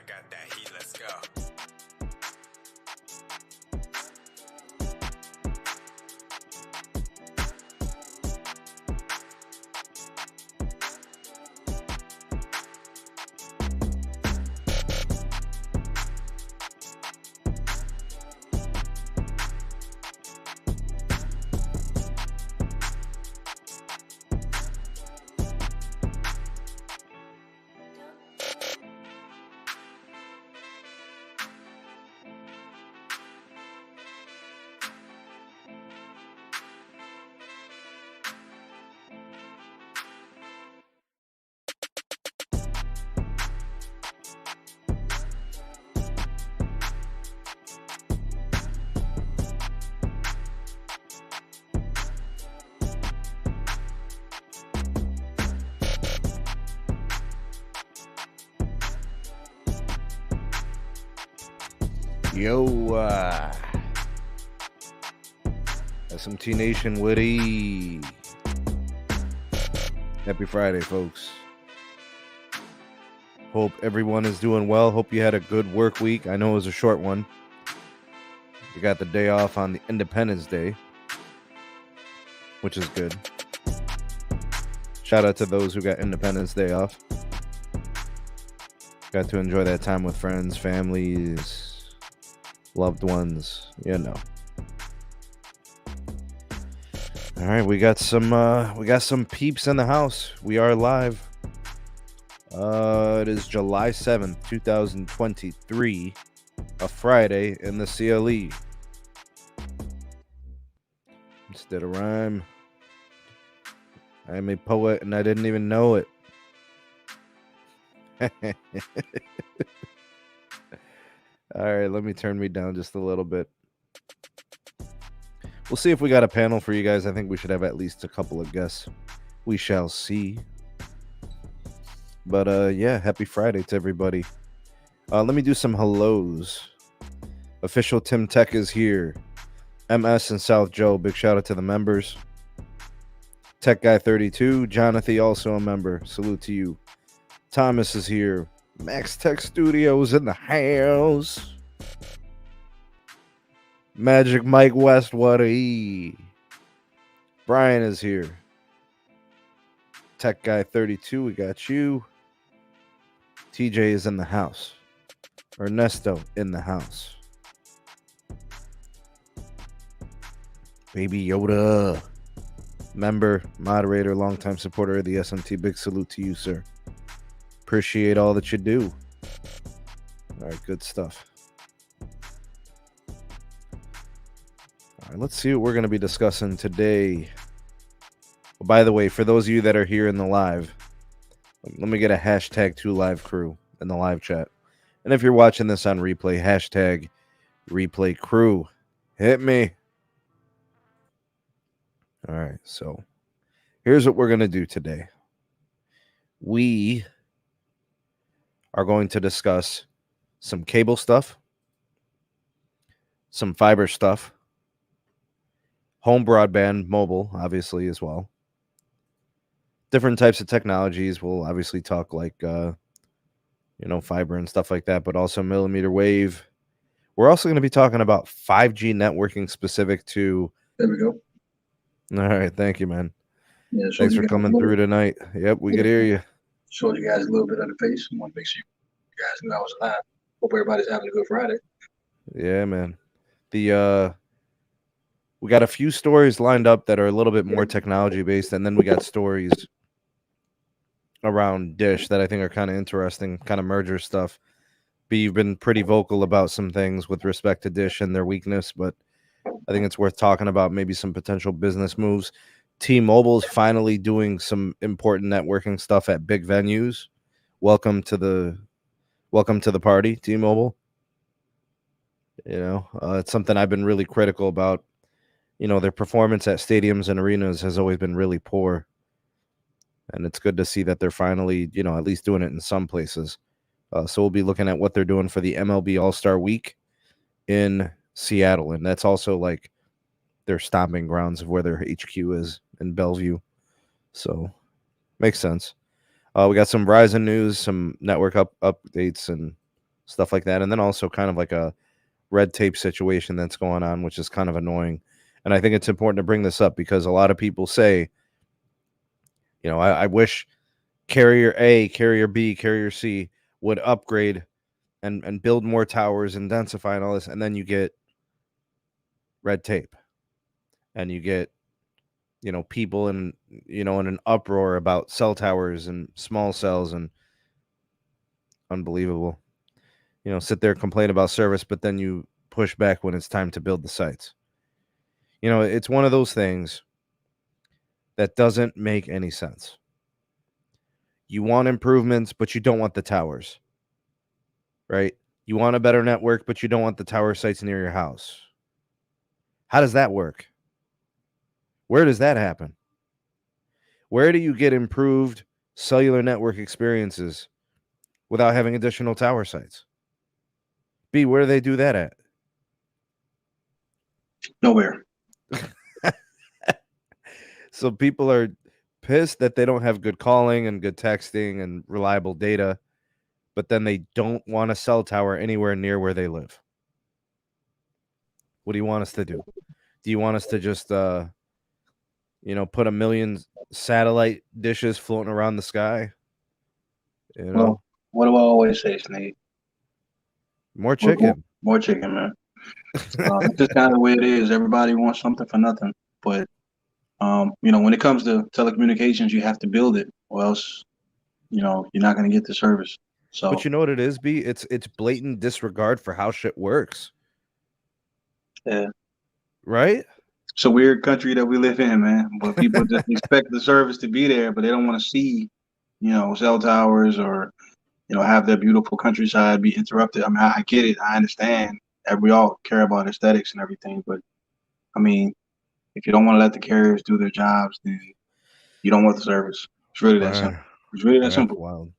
got that heat, let's go. Yo, SMT Nation Woody. Happy Friday, folks. Hope everyone is doing well. Hope you had a good work week. I know it was a short one. You got the day off on the Independence Day, which is good. Shout out to those who got Independence Day off. Got to enjoy that time with friends, families, loved ones, you know. All right, we got some peeps in the house. We are live. It is July 7th, 2023, a Friday in the CLE. Instead of rhyme, I am a poet and I didn't even know it. All right, let me turn me down just a little bit. We'll see if we got a panel for you guys. I think we should have at least a couple of guests. We shall see. But yeah, happy Friday to everybody. Let me do some hellos. Official Tim Tech is here. MS and South Joe, big shout out to the members. Tech Guy 32, Jonathan also a member. Salute to you. Thomas is here. Max Tech Studios in the house. Magic Mike Westwood. Brian is here. Tech Guy 32, we got you. TJ is in the house. Ernesto in the house. Baby Yoda. Member, moderator, longtime supporter of the SMT. Big salute to you, sir. Appreciate all that you do. All right, good stuff. All right, let's see what we're going to be discussing today. Well, by the way, for those of you that are here in the live, let me get a hashtag 2Live crew in the live chat. And if you're watching this on replay, hashtag replay crew. Hit me. All right, so here's what we're going to do today. We are going to discuss some cable stuff, some fiber stuff, home broadband, mobile, obviously, as well. Different types of technologies. We'll obviously talk like, fiber and stuff like that, but also millimeter wave. We're also going to be talking about 5G networking specific to... There we go. All right, thank you, man. Yeah, thanks for coming through tonight. Yep, we could hear you. Showed you guys a little bit of the face. I want to make sure you guys knew I was alive. Hope everybody's having a good Friday. Yeah, man. We got a few stories lined up that are a little bit more technology based, and then we got stories around Dish that I think are kind of interesting, kind of merger stuff. But you've been pretty vocal about some things with respect to Dish and their weakness, but I think it's worth talking about maybe some potential business moves. T-Mobile's finally doing some important networking stuff at big venues. Welcome to the party, T-Mobile. It's something I've been really critical about. Their performance at stadiums and arenas has always been really poor. And it's good to see that they're finally, at least doing it in some places. So we'll be looking at what they're doing for the MLB All-Star Week in Seattle. And that's also like their stomping grounds of where their HQ is in Bellevue. So makes sense. We got some Verizon news, some network updates, and stuff like that. And then also kind of like a red tape situation that's going on, which is kind of annoying. And I think it's important to bring this up because a lot of people say, I wish carrier A, carrier B, carrier C would upgrade and build more towers and densify and all this. And then you get red tape and you get, people in an uproar about cell towers and small cells and unbelievable. Sit there and complain about service, but then you push back when it's time to build the sites. It's one of those things that doesn't make any sense. You want improvements, but you don't want the towers, right? You want a better network, but you don't want the tower sites near your house. How does that work? Where does that happen? Where do you get improved cellular network experiences without having additional tower sites? B, where do they do that at? Nowhere. So people are pissed that they don't have good calling and good texting and reliable data, but then they don't want a cell tower anywhere near where they live. What do you want us to do? Do you want us to just, put 1 million satellite dishes floating around the sky? Well, what do I always say, Sneed? More chicken. More chicken, man. It's just kind of the way it is. Everybody wants something for nothing. But, when it comes to telecommunications, you have to build it, or else, you're not going to get the service. So, but you know what it is, B? It's blatant disregard for how shit works. Yeah. Right? It's a weird country that we live in, man. But people just expect the service to be there, but they don't want to see, cell towers or, have their beautiful countryside be interrupted. I mean, I get it. I understand. We all care about aesthetics and everything. But, I mean, if you don't want to let the carriers do their jobs, then you don't want the service. It's really that simple. It's really that simple. Wild.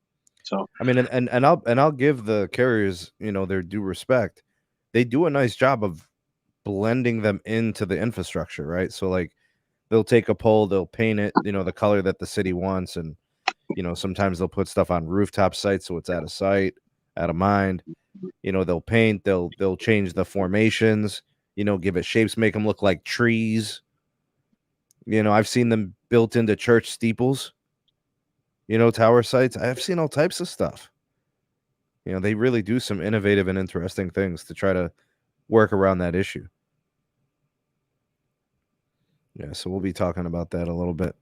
So, I mean, and I'll give the carriers, their due respect. They do a nice job of blending them into the infrastructure, right? So like they'll take a pole, they'll paint it, the color that the city wants, and sometimes they'll put stuff on rooftop sites so it's out of sight, out of mind. They'll paint, they'll change the formations, give it shapes, make them look like trees. I've seen them built into church steeples, tower sites. I've seen all types of stuff. They really do some innovative and interesting things to try to work around that issue. Yeah, so we'll be talking about that a little bit.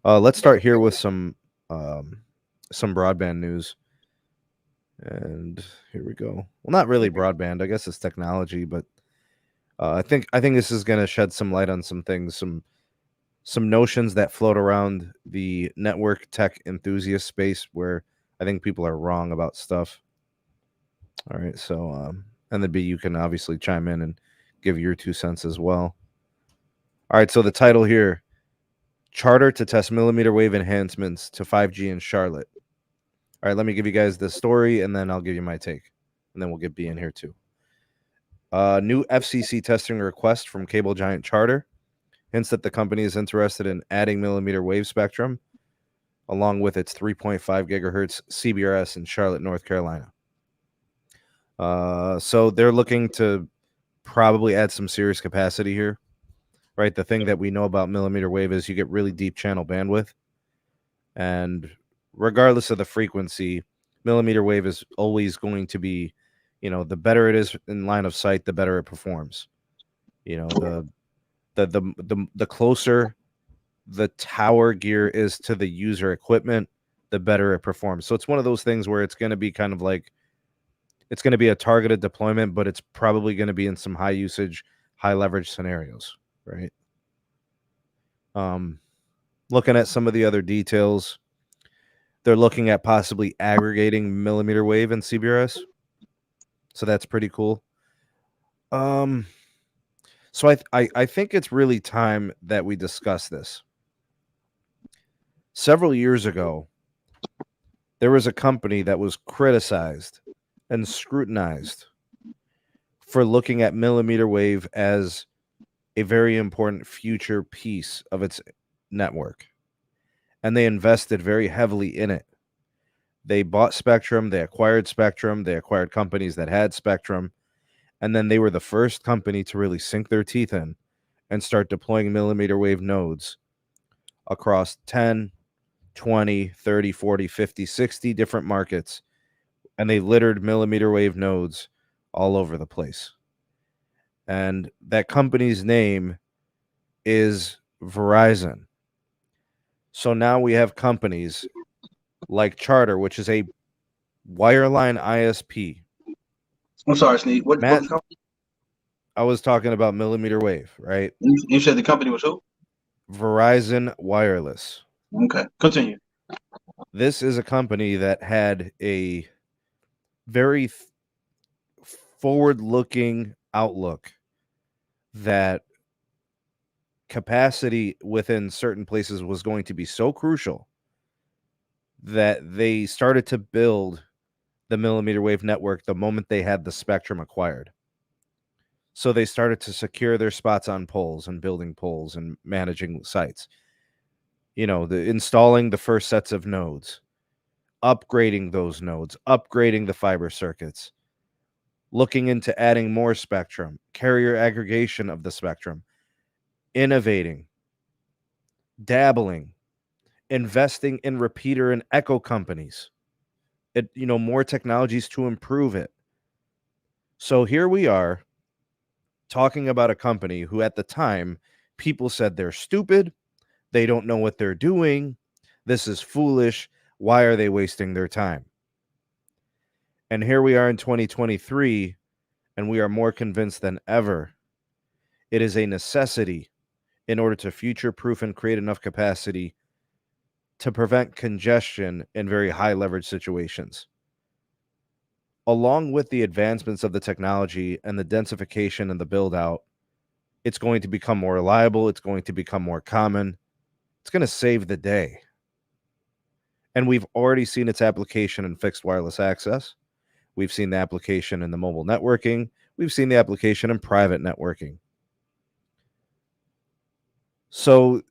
Let's start here with some broadband news. And here we go. Well, not really broadband. I guess it's technology, but I think this is going to shed some light on some things, some notions that float around the network tech enthusiast space where I think people are wrong about stuff. All right, so and then B, you can obviously chime in and give your 2 cents as well. All right, so the title here: Charter to test millimeter wave enhancements to 5G in Charlotte. All right, let me give you guys the story, and then I'll give you my take, and then we'll get B in here too. New FCC testing request from cable giant Charter hints that the company is interested in adding millimeter wave spectrum along with its 3.5 gigahertz CBRS in Charlotte, North Carolina. So they're looking to probably add some serious capacity here, right? The thing that we know about millimeter wave is you get really deep channel bandwidth, and regardless of the frequency, millimeter wave is always going to be, the better it is in line of sight, the better it performs. The closer the tower gear is to the user equipment, the better it performs. So it's one of those things where it's going to be kind of like, it's going to be a targeted deployment, but it's probably going to be in some high usage, high leverage scenarios, right? Looking at some of the other details, they're looking at possibly aggregating millimeter wave and CBRS. So that's pretty cool. So I think it's really time that we discuss this. Several years ago, there was a company that was criticized and scrutinized for looking at millimeter wave as a very important future piece of its network. And they invested very heavily in it. They bought spectrum, they acquired companies that had spectrum, and then they were the first company to really sink their teeth in and start deploying millimeter wave nodes across 10, 20, 30, 40, 50, 60 different markets. And they littered millimeter wave nodes all over the place. And that company's name is Verizon. So now we have companies like Charter, which is a wireline ISP. I'm sorry, Sneed. What Matt, company? I was talking about millimeter wave, right? You said the company was who? Verizon Wireless. Okay, continue. This is a company that had a very forward-looking outlook that capacity within certain places was going to be so crucial that they started to build the millimeter wave network the moment they had the spectrum acquired. So they started to secure their spots on poles and building poles and managing sites. Installing the first sets of nodes, upgrading those nodes, upgrading the fiber circuits, looking into adding more spectrum, carrier aggregation of the spectrum, innovating, dabbling, investing in repeater and echo companies, more technologies to improve it. So here we are talking about a company who at the time people said they're stupid, they don't know what they're doing, this is foolish, why are they wasting their time? And here we are in 2023, and we are more convinced than ever it is a necessity in order to future-proof and create enough capacity to prevent congestion in very high leverage situations. Along with the advancements of the technology and the densification and the build out, it's going to become more reliable. It's going to become more common. It's going to save the day. And we've already seen its application in fixed wireless access. We've seen the application in the mobile networking. We've seen the application in private networking. So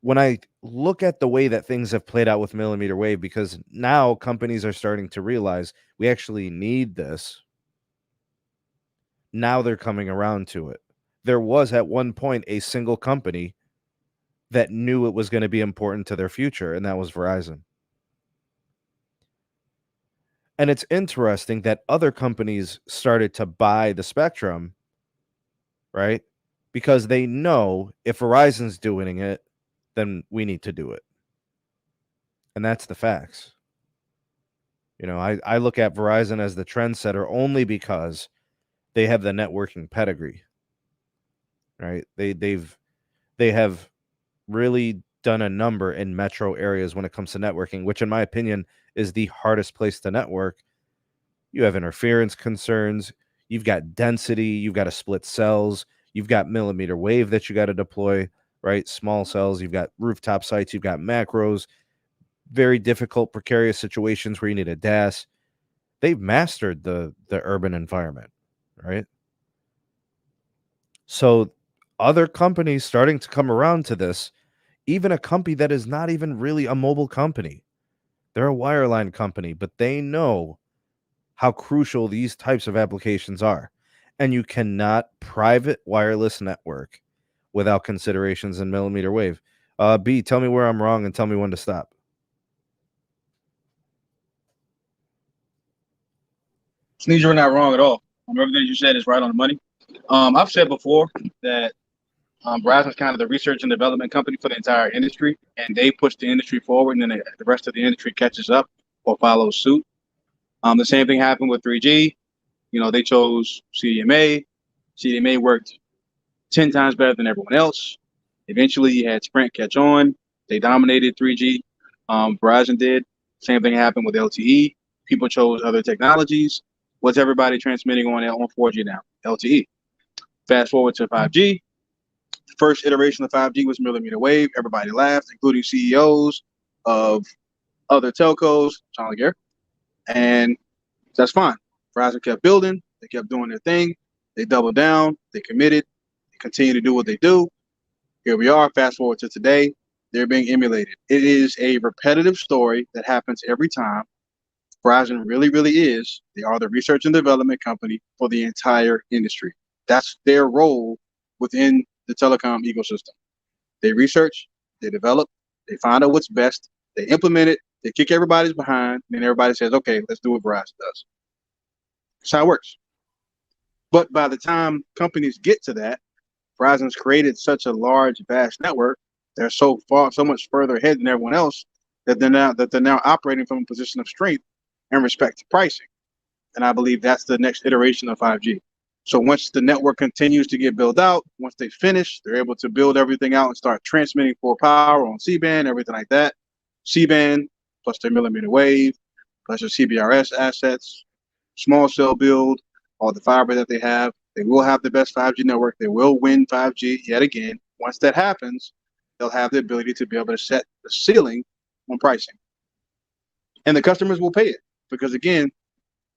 when I look at the way that things have played out with millimeter wave, because now companies are starting to realize we actually need this. Now they're coming around to it. There was at one point a single company that knew it was going to be important to their future, and that was Verizon. And it's interesting that other companies started to buy the spectrum, right? Because they know if Verizon's doing it, then we need to do it. And that's the facts. I look at Verizon as the trendsetter only because they have the networking pedigree, right? They have really done a number in metro areas when it comes to networking, which in my opinion is the hardest place to network. You have interference concerns, you've got density, you've got to split cells, you've got millimeter wave that you got to deploy, right? Small cells, you've got rooftop sites, you've got macros, very difficult, precarious situations where you need a DAS. They've mastered the urban environment, right? So other companies starting to come around to this, even a company that is not even really a mobile company. They're a wireline company, but they know how crucial these types of applications are. And you cannot private wireless network without considerations in millimeter wave. B, tell me where I'm wrong and tell me when to stop. Sneeze, you're not wrong at all. Everything you said is right on the money. I've said before that Verizon is kind of the research and development company for the entire industry, and they push the industry forward, and then the rest of the industry catches up or follows suit. The same thing happened with 3G. They chose CDMA. CDMA worked 10 times better than everyone else. Eventually, you had Sprint catch on. They dominated 3G. Verizon did. Same thing happened with LTE. People chose other technologies. What's everybody transmitting on 4G now? LTE. Fast forward to 5G. The first iteration of 5G was millimeter wave. Everybody laughed, including CEOs of other telcos, John Legere. And that's fine. Verizon kept building. They kept doing their thing. They doubled down. They committed. They continue to do what they do. Here we are. Fast forward to today. They're being emulated. It is a repetitive story that happens every time. Verizon really, really is. They are the research and development company for the entire industry. That's their role within the telecom ecosystem. They research, they develop, they find out what's best, they implement it, they kick everybody's behind, and then everybody says, okay, let's do what Verizon does. That's how it works. But by the time companies get to that, Verizon's created such a large, vast network. They're so much further ahead than everyone else that they're now operating from a position of strength in respect to pricing. And I believe that's the next iteration of 5G. So once the network continues to get built out, once they finish, they're able to build everything out and start transmitting full power on C-band, everything like that. C-band plus their millimeter wave, plus their CBRS assets, small cell build, all the fiber that they have. They will have the best 5G network. They will win 5G yet again. Once that happens, they'll have the ability to be able to set the ceiling on pricing. And the customers will pay it because, again,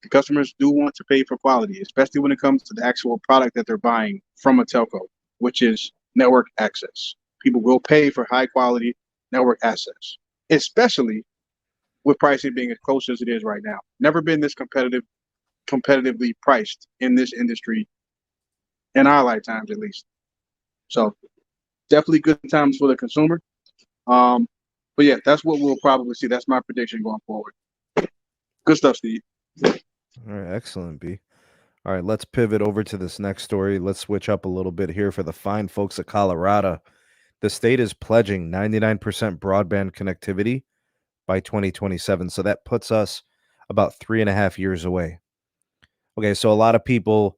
the customers do want to pay for quality, especially when it comes to the actual product that they're buying from a telco, which is network access. People will pay for high quality network access, especially with pricing being as close as it is right now. Never been this competitively priced in this industry in our lifetimes, at least. So definitely good times for the consumer. But yeah, that's what we'll probably see. That's my prediction going forward. Good stuff, Steve. All right, excellent, B. All right, let's pivot over to this next story. Let's switch up a little bit here for the fine folks of Colorado. The state is pledging 99% broadband connectivity by 2027. So that puts us about 3.5 years away. Okay, so a lot of people,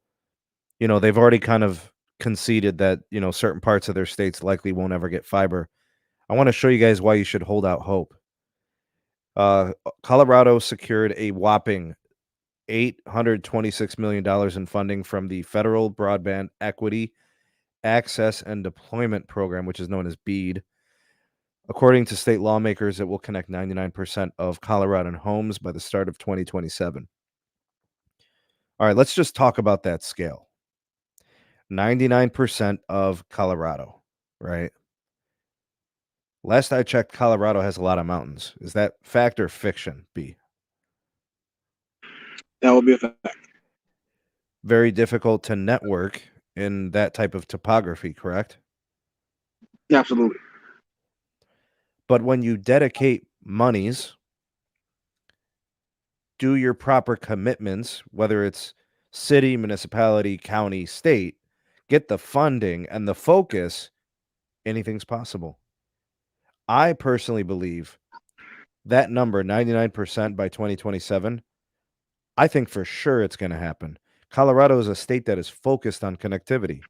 they've already kind of conceded that, certain parts of their states likely won't ever get fiber. I want to show you guys why you should hold out hope. Colorado secured a whopping $826 million in funding from the Federal Broadband Equity, Access, and Deployment Program, which is known as BEAD. According to state lawmakers, it will connect 99% of Coloradan homes by the start of 2027. All right, let's just talk about that scale. 99% of Colorado, right? Last I checked, Colorado has a lot of mountains. Is that fact or fiction, B? That would be a fact. Very difficult to network in that type of topography, correct? Absolutely. But when you dedicate monies, do your proper commitments, whether it's city, municipality, county, state, get the funding and the focus, anything's possible. I personally believe that number, 99% by 2027, I think for sure it's going to happen. Colorado is a state that is focused on connectivity,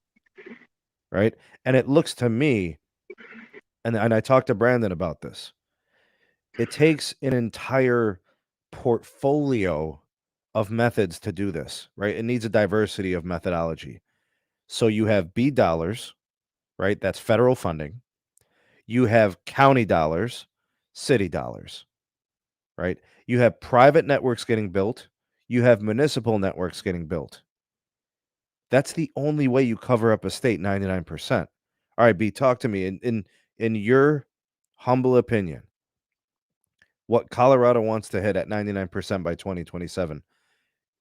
right? And it looks to me, and I talked to Brandon about this, it takes an entire portfolio of methods to do this, right? It needs a diversity of methodology. So you have B dollars, right? That's federal funding. You have county dollars, city dollars, right? You have private networks getting built. You have municipal networks getting built. That's the only way you cover up a state, 99%. All right, B, talk to me. In your humble opinion, what Colorado wants to hit at 99% by 2027,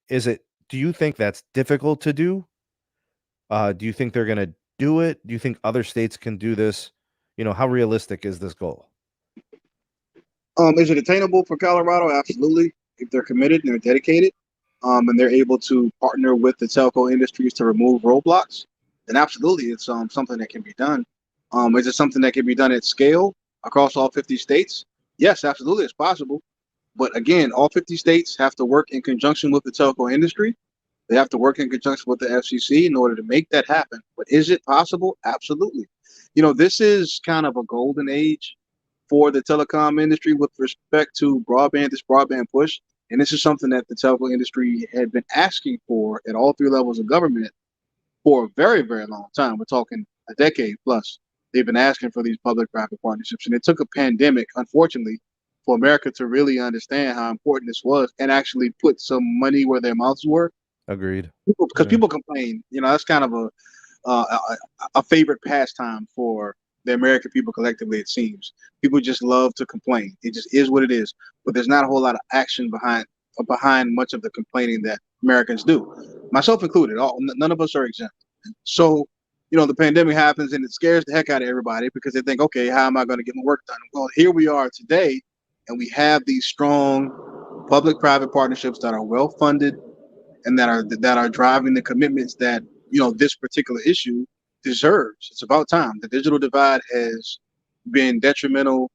do you think that's difficult to do? Do you think they're going to do it? Do you think other states can do this? How realistic is this goal? Is it attainable for Colorado? Absolutely. If they're committed and they're dedicated, and they're able to partner with the telco industries to remove roadblocks, then absolutely it's something that can be done. Is it something that can be done at scale across all 50 states? Yes, absolutely, it's possible. But again, all 50 states have to work in conjunction with the telco industry. They have to work in conjunction with the FCC in order to make that happen. But is it possible? Absolutely. This is kind of a golden age for the telecom industry with respect to broadband, this broadband push. And this is something that the telco industry had been asking for at all three levels of government for a very, very long time. We're talking a decade plus. They've been asking for these public-private partnerships. And it took a pandemic, unfortunately, for America to really understand how important this was and actually put some money where their mouths were. Agreed. Because people complain, that's kind of a favorite pastime for the American people collectively, it seems. People just love to complain. It just is what it is. But there's not a whole lot of action behind much of the complaining that Americans do, myself included. None of us are exempt. So, the pandemic happens and it scares the heck out of everybody because they think, okay, how am I going to get my work done? Well, here we are today, and we have these strong public-private partnerships that are well-funded and that are driving the commitments that this particular issue deserves. It's about time. The digital divide has been detrimental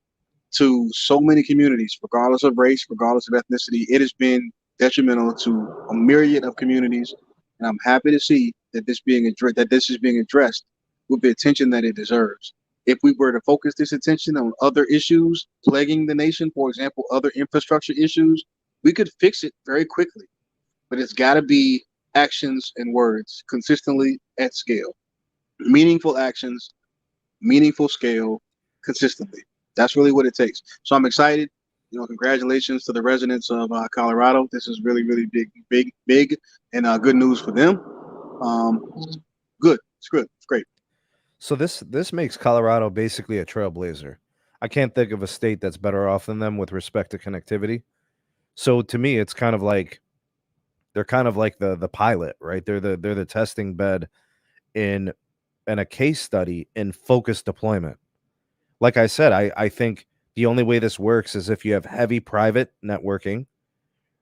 to so many communities, regardless of race, regardless of ethnicity. It has been detrimental to a myriad of communities, and I'm happy to see that this is being addressed with the attention that it deserves. If we were to focus this attention on other issues plaguing the nation, for example, other infrastructure issues, we could fix it very quickly. But it's got to be actions and words consistently at scale. Meaningful actions, meaningful scale, consistently. That's really what it takes. So I'm excited. Congratulations to the residents of Colorado. This is really, really big, and good news for them. Good. It's good. It's great. So this makes Colorado basically a trailblazer. I can't think of a state that's better off than them with respect to connectivity. So to me, it's kind of like they're kind of like the pilot, right? They're the testing bed in a case study in focused deployment. Like I said, I think the only way this works is if you have heavy private networking,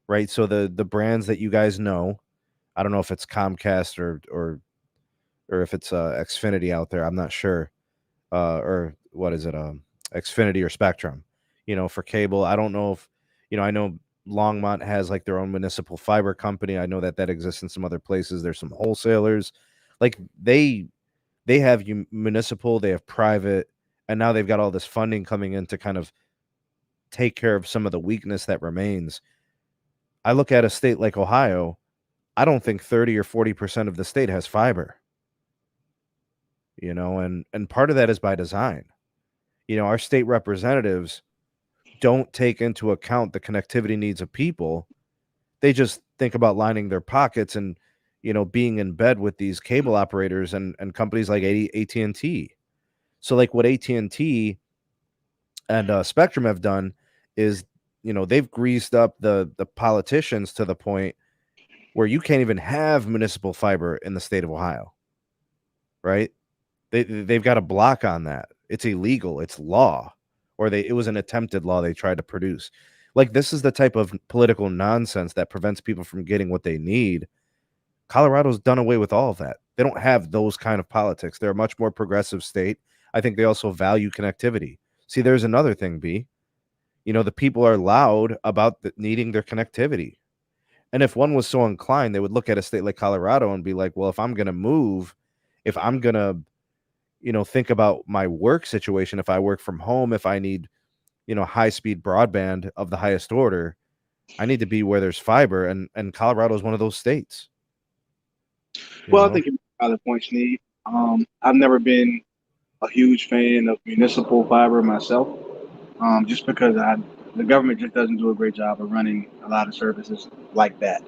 right? So the brands that you guys know, I don't know if it's Comcast or if it's Xfinity out there, I'm not sure. Or what is it? Xfinity or Spectrum, for cable. I don't know if, I know Longmont has like their own municipal fiber company. I know that exists in some other places. There's some wholesalers, like they have municipal, they have private, and now they've got all this funding coming in to kind of take care of some of the weakness that remains. I look at a state like Ohio, I don't think 30 or 40% of the state has fiber. And part of that is by design. Our state representatives don't take into account the connectivity needs of people. They just think about lining their pockets and, being in bed with these cable operators and companies like AT&T. So like what AT&T and Spectrum have done is, they've greased up the politicians to the point where you can't even have municipal fiber in the state of Ohio, right? They've got a block on that. It's illegal. It's law. Or it was an attempted law they tried to produce. Like, this is the type of political nonsense that prevents people from getting what they need. Colorado's done away with all of that. They don't have those kind of politics. They're a much more progressive state. I think they also value connectivity. See, there's another thing, B. The people are loud about needing their connectivity. And if one was so inclined, they would look at a state like Colorado and be like, well, if I'm going to move, if I'm going to think about my work situation, if I work from home, if I need, high-speed broadband of the highest order, I need to be where there's fiber, and Colorado is one of those states. Well, I think you make a valid point, Sneed. I've never been a huge fan of municipal fiber myself, just because the government just doesn't do a great job of running a lot of services like that.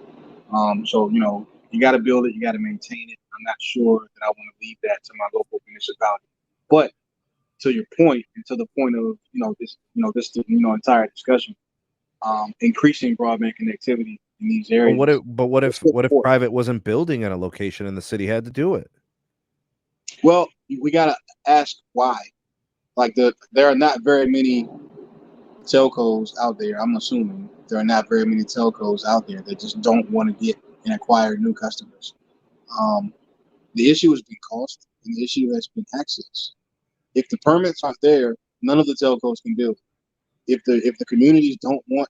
So, you got to build it, you got to maintain it. I'm not sure that I want to leave that to my local municipality. But to your point, and to the point of this entire discussion, increasing broadband connectivity in these areas. What if private wasn't building at a location and the city had to do it? Well, we got to ask why. Like there are not very many telcos out there. I'm assuming there are not very many telcos out there that just don't want to get and acquire new customers. The issue has been cost, and the issue has been access. If the permits aren't there, none of the telcos can build. If the communities don't want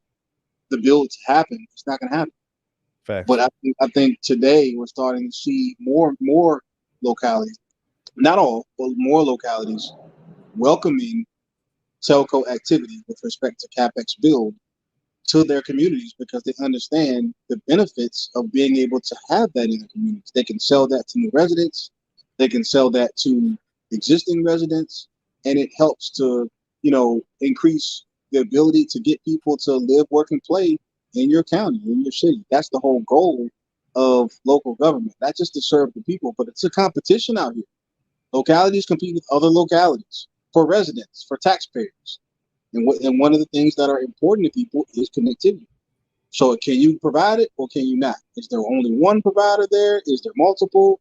the build to happen, it's not going to happen. Facts. But I think today we're starting to see more localities, not all, but more localities welcoming telco activity with respect to CapEx build to their communities because they understand the benefits of being able to have that in their communities. They can sell that to new residents, they can sell that to existing residents, and it helps to, increase the ability to get people to live, work, and play in your county, in your city. That's the whole goal of local government, not just to serve the people, but it's a competition out here. Localities compete with other localities. for residents, for taxpayers. And one of the things that are important to people is connectivity. So can you provide it or can you not? Is there only one provider there? Is there multiple?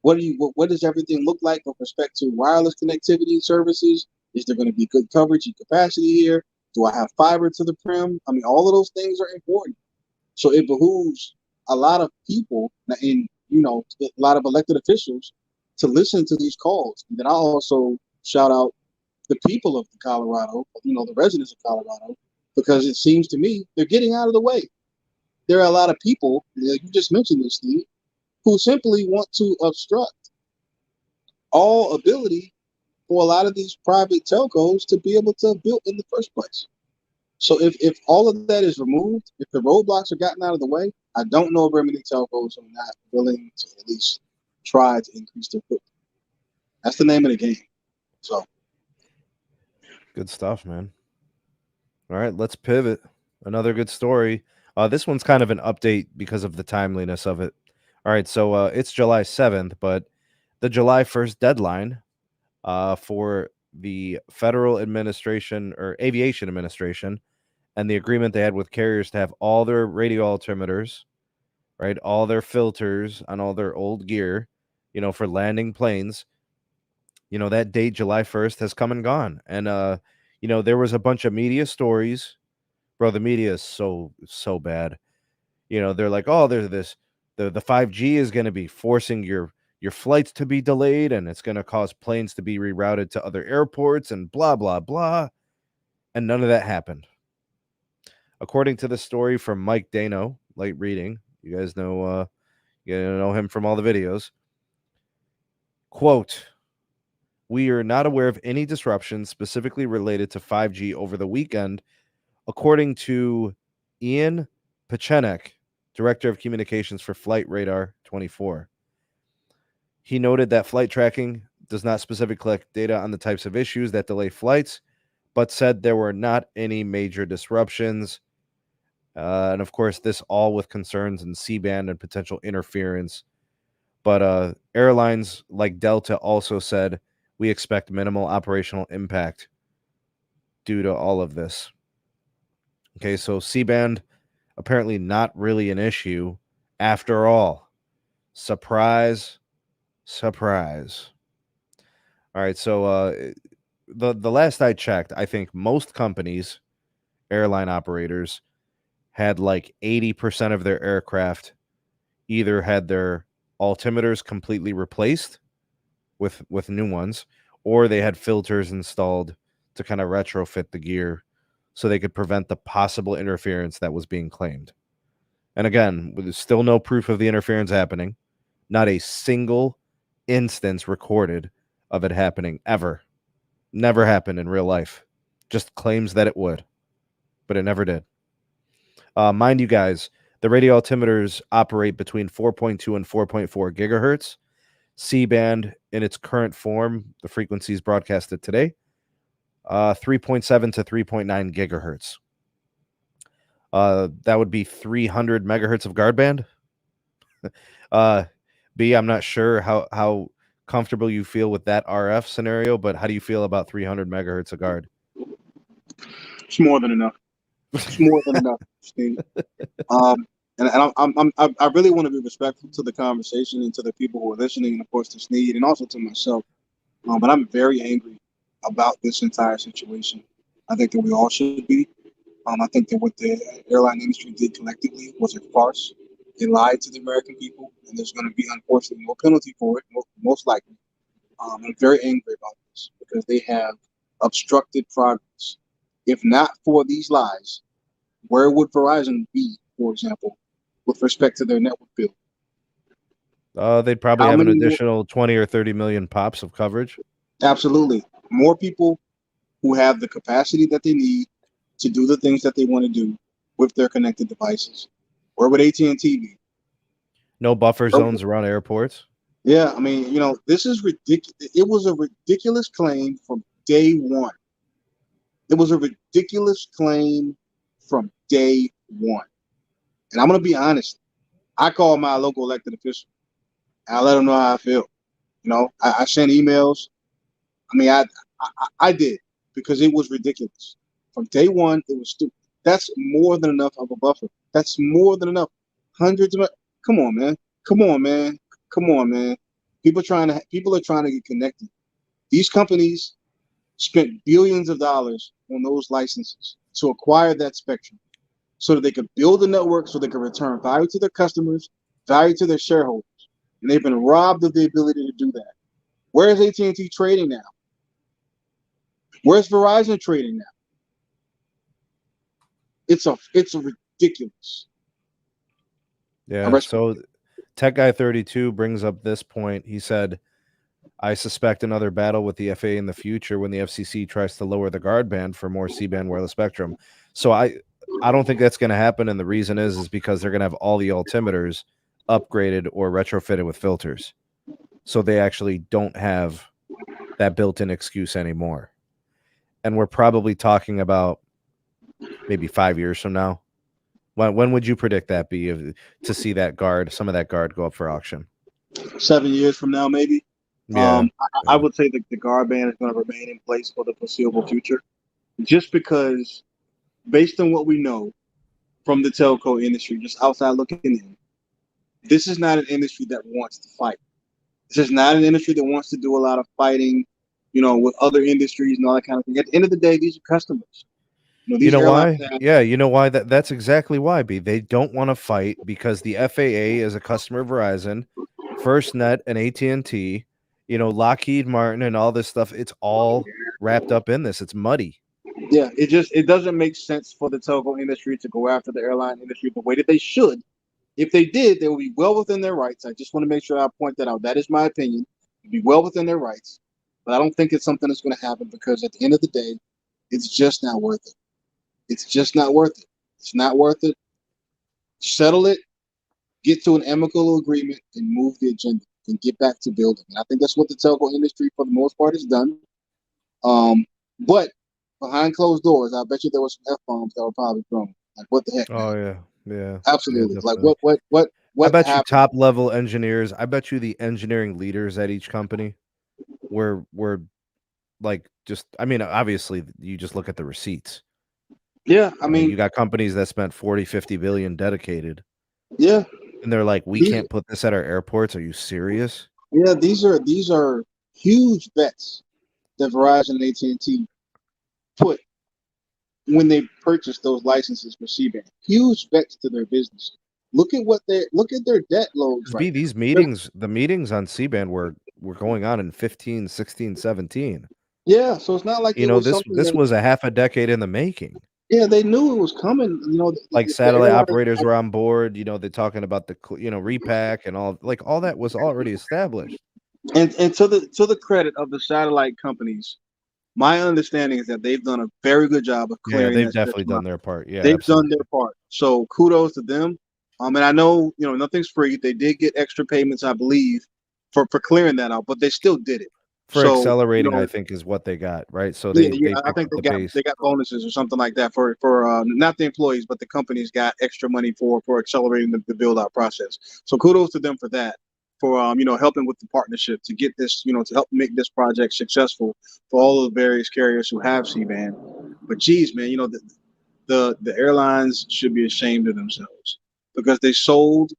What does everything look like with respect to wireless connectivity services? Is there going to be good coverage and capacity here? Do I have fiber to the prim? I mean, all of those things are important. So it behooves a lot of people and a lot of elected officials to listen to these calls. And then I also shout out the people of Colorado, the residents of Colorado, because it seems to me they're getting out of the way. There are a lot of people, you just mentioned this, Steve, who simply want to obstruct all ability for a lot of these private telcos to be able to build in the first place. So if all of that is removed, if the roadblocks are gotten out of the way, I don't know very many telcos are not willing to at least try to increase their footprint. That's the name of the game. So good stuff, man. All right, let's pivot. Another good story. This one's kind of an update because of the timeliness of it. All right, so it's July 7th, but the July 1st deadline for the Federal Administration or Aviation Administration and the agreement they had with carriers to have all their radio altimeters, right, all their filters on all their old gear, for landing planes, that date, July 1st, has come and gone. And, there was a bunch of media stories. Bro, the media is so bad. They're like, oh, there's this, the 5G is going to be forcing your flights to be delayed, and it's going to cause planes to be rerouted to other airports and blah, blah, blah. And none of that happened. According to the story from Mike Dano, light reading, you guys know him from all the videos. Quote, we are not aware of any disruptions specifically related to 5G over the weekend, according to Ian Pachenek, Director of Communications for Flight Radar 24. He noted that flight tracking does not specifically collect data on the types of issues that delay flights, but said there were not any major disruptions. And of course, this all with concerns in C-band and potential interference. But airlines like Delta also said, we expect minimal operational impact due to all of this. Okay, so C-band apparently not really an issue after all. Surprise, surprise. All right, so the last I checked, I think most companies, airline operators, had like 80% of their aircraft either had their altimeters completely replaced with new ones, or they had filters installed to kind of retrofit the gear so they could prevent the possible interference that was being claimed. And again, there's still no proof of the interference happening. Not a single instance recorded of it happening ever. Never happened in real life. Just claims that it would, but it never did. Mind you guys, the radio altimeters operate between 4.2 and 4.4 gigahertz. C-band in its current form, the frequencies broadcasted today, 3.7 to 3.9 gigahertz. That would be 300 megahertz of guard band. B, I'm not sure how comfortable you feel with that RF scenario, but how do you feel about 300 megahertz of guard? it's more than enough. It's more than enough, Steve. And I really want to be respectful to the conversation and to the people who are listening, and of course to Sneed and also to myself. But I'm very angry about this entire situation. I think that we all should be. I think that what the airline industry did collectively was a farce. They lied to the American people, and there's going to be, unfortunately, no penalty for it, most likely. I'm very angry about this because they have obstructed progress. If not for these lies, where would Verizon be, for example, with respect to their network build? They'd probably have an additional 20 or 30 million pops of coverage. Absolutely. More people who have the capacity that they need to do the things that they want to do with their connected devices. Where would AT&T be? No buffer zones around airports. Yeah, I mean, this is ridiculous. It was a ridiculous claim from day one. It was a ridiculous claim from day one. And I'm going to be honest. I call my local elected official. And I let them know how I feel. I send emails. I mean, I did, because it was ridiculous. From day one, it was stupid. That's more than enough of a buffer. That's more than enough. Hundreds of, come on, man. Come on, man. Come on, man. People are trying to get connected. These companies spent billions of dollars on those licenses to acquire that spectrum so that they could build a network, so they could return value to their customers, value to their shareholders. And they've been robbed of the ability to do that. Where's AT&T trading now? Where's Verizon trading now? It's a ridiculous. Yeah. So Tech Guy 32 brings up this point. He said, I suspect another battle with the FAA in the future when the FCC tries to lower the guard band for more C-band wireless spectrum. So I don't think that's going to happen, and the reason is because they're going to have all the altimeters upgraded or retrofitted with filters. So they actually don't have that built-in excuse anymore. And we're probably talking about maybe 5 years from now. When would you predict that be to see that guard, some of that guard go up for auction? 7 years from now, maybe. Yeah. I would say that the guard band is going to remain in place for the foreseeable future, just because, based on what we know from the telco industry, just outside looking in, this is not an industry that wants to fight. This is not an industry that wants to do a lot of fighting, with other industries and all that kind of thing. At the end of the day, these are customers. You know why? Yeah, you know why? That's exactly why, B. They don't want to fight because the FAA is a customer of Verizon, FirstNet, and AT&T, Lockheed Martin and all this stuff. It's all wrapped up in this. It's muddy. Yeah, it doesn't make sense for the telco industry to go after the airline industry the way that they should. If they did, they would be well within their rights. I just want to make sure I point that out. That is my opinion. It'd be well within their rights. But I don't think it's something that's going to happen, because at the end of the day, it's just not worth it. It's just not worth it. It's not worth it. Settle it, get to an amicable agreement, and move the agenda and get back to building. And I think that's what the telco industry, for the most part, has done. But behind closed doors, I bet you there were some F-bombs that were probably thrown. Like, what the heck? Oh, man? yeah. Absolutely. Yeah, like, what I bet happened? you top level engineers, I bet you the engineering leaders at each company were like, obviously you just look at the receipts. Yeah, I mean, you got companies that spent 40-50 billion dedicated. Yeah. And they're like, we can't put this at our airports. Are you serious? Yeah, these are huge bets that Verizon and AT&T put when they purchased those licenses for C-band. Huge bets to their business. Look at their debt loads right now. These meetings, the meetings on C-band were going on in 15, 16, 17. Yeah, so it's not like this was a half a decade in the making. Yeah, they knew it was coming. Like satellite operators were on board. They're talking about the repack and all that was already established. And to the credit of the satellite companies, my understanding is that they've done a very good job of clearing. Yeah, they've definitely done their part. Yeah, they've done their part. So kudos to them. And I know nothing's free. They did get extra payments, I believe, for clearing that out, but they still did it. For accelerating, I think is what they got, right? So they I think they got bonuses or something like that for not the employees, but the companies got extra money for accelerating the build out process. So kudos to them for that, for helping with the partnership to get this, to help make this project successful for all of the various carriers who have C-band. But geez, man, the airlines should be ashamed of themselves, because they sold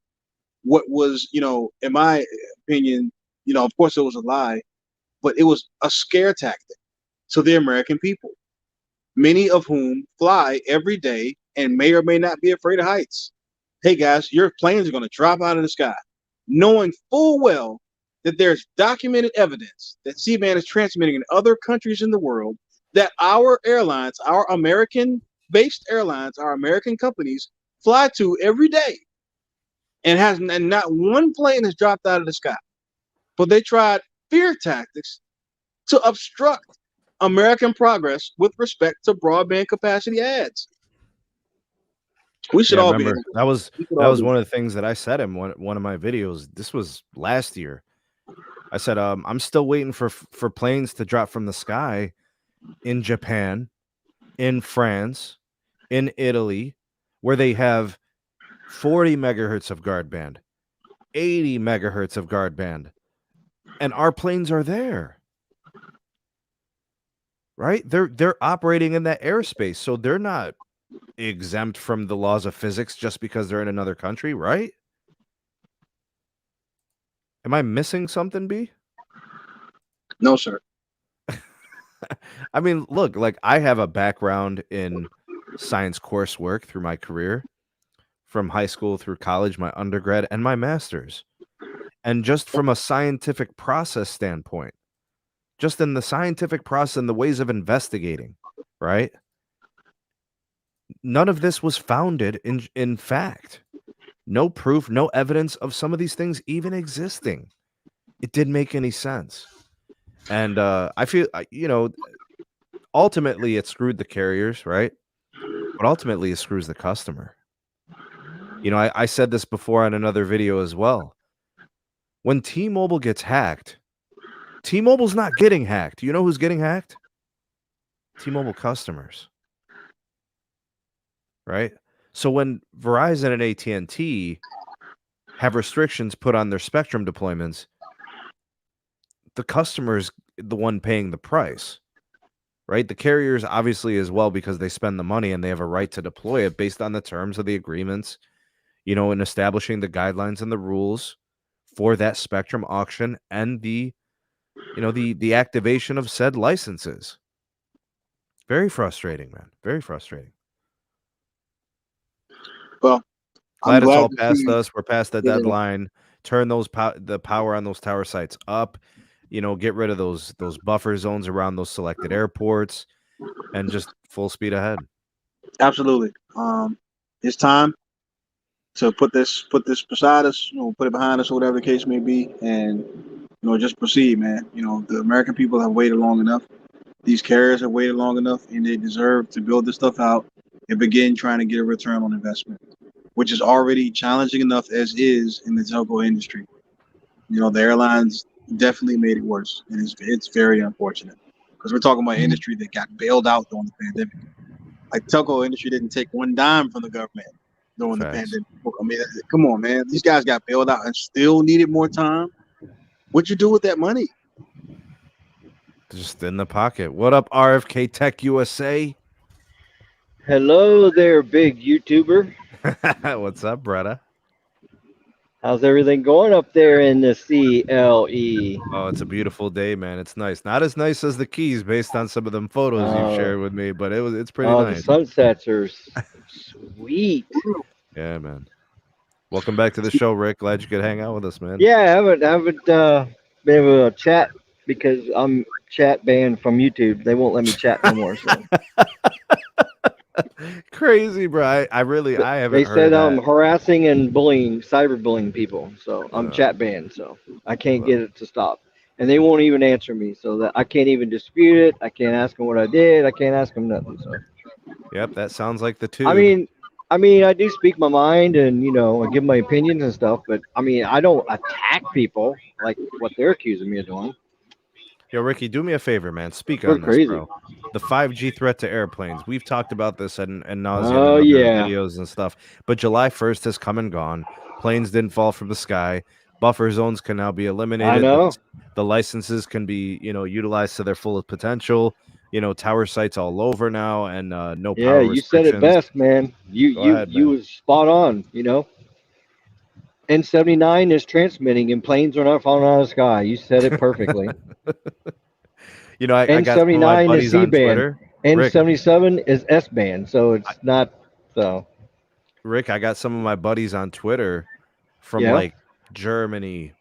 what was, in my opinion, of course it was a lie, but it was a scare tactic to the American people, many of whom fly every day and may or may not be afraid of heights. Hey guys, your planes are going to drop out of the sky, knowing full well that there's documented evidence that C-band is transmitting in other countries in the world, that our airlines, our American-based airlines, our American companies fly to every day, and not one plane has dropped out of the sky. But they tried fear tactics to obstruct American progress with respect to broadband capacity adds. We should all remember, be. That was one of the things that I said in one of my videos. This was last year. I said, I'm still waiting for planes to drop from the sky in Japan, in France, in Italy, where they have 40 megahertz of guard band, 80 megahertz of guard band, and our planes are there. right? They're operating in that airspace, so they're not exempt from the laws of physics just because they're in another country, right? Am I missing something, B? No, sir. I mean, look, like I have a background in science coursework through my career, from high school through college, my undergrad, and my master's. And just from a scientific process standpoint, just in the scientific process and the ways of investigating, right? None of this was founded in fact. No proof, no evidence of some of these things even existing. It didn't make any sense. And I feel, ultimately it screwed the carriers, right? But ultimately it screws the customer. I said this before on another video as well. When T-Mobile gets hacked, T-Mobile's not getting hacked. You know who's getting hacked? T-Mobile customers, right? So when Verizon and AT&T have restrictions put on their spectrum deployments, the customer's the one paying the price, right? The carriers obviously as well, because they spend the money and they have a right to deploy it based on the terms of the agreements, and establishing the guidelines and the rules for that spectrum auction and the activation of said licenses. Very frustrating, man. Very frustrating. Well, I'm Glad it's glad all to past see. us. We're past the Yeah, deadline. Turn the power on those tower sites up. Get rid of those buffer zones around those selected airports, and just full speed ahead. absolutely. It's time to put this beside us, put it behind us, or whatever the case may be, and just proceed, man. The American people have waited long enough. These carriers have waited long enough, and they deserve to build this stuff out and begin trying to get a return on investment, which is already challenging enough as is in the telco industry. The airlines definitely made it worse, and it's very unfortunate because we're talking about an industry that got bailed out during the pandemic. Like telco industry didn't take one dime from the government during the Facts. pandemic. I mean, come on, man. These guys got bailed out and still needed more time. What'd you do with that money? Just in the pocket. What up, RFK Tech USA? Hello there, big YouTuber. What's up, brother? How's everything going up there in the CLE? Oh, it's a beautiful day, man. It's nice. Not as nice as the Keys, based on some of them photos you've Oh, shared with me, but it's pretty oh, the nice. sunsets are sweet. Yeah, man. Welcome back to the show, Rick. Glad you could hang out with us, man. Yeah, I haven't been able to chat because I'm chat banned from YouTube. They won't let me chat no more. So Crazy, bro. I they haven't heard said of I'm that. harassing and bullying, cyberbullying people. So I'm Uh, chat banned. So I can't well, get it to stop. And they won't even answer me, so that I can't even dispute it. I can't ask them what I did. I can't ask them nothing. So. yep, that sounds like the I tube. mean, I mean, I do speak my mind, and I give my opinions and stuff. But I mean, I don't attack people like what they're accusing me of doing. Yo, Ricky, do me a favor, man. Speak We're on this, crazy. bro. The 5G threat to airplanes. We've talked about this and nauseum Oh in other yeah, videos and stuff. But July 1st has come and gone. Planes didn't fall from the sky. Buffer zones can now be I eliminated. know. The licenses can be, utilized to their fullest potential. Tower sites all over now, and no Yeah, power you said it restrictions. best, man. You Go you ahead, you man. was spot on. N79 is transmitting, and planes are not falling out of the sky. You said it perfectly. I got some of my N79 is buddies C on band. Twitter. Rick, N77 is S band. So I, it's not. So Rick, I got some of my buddies on Twitter from yeah. like Germany,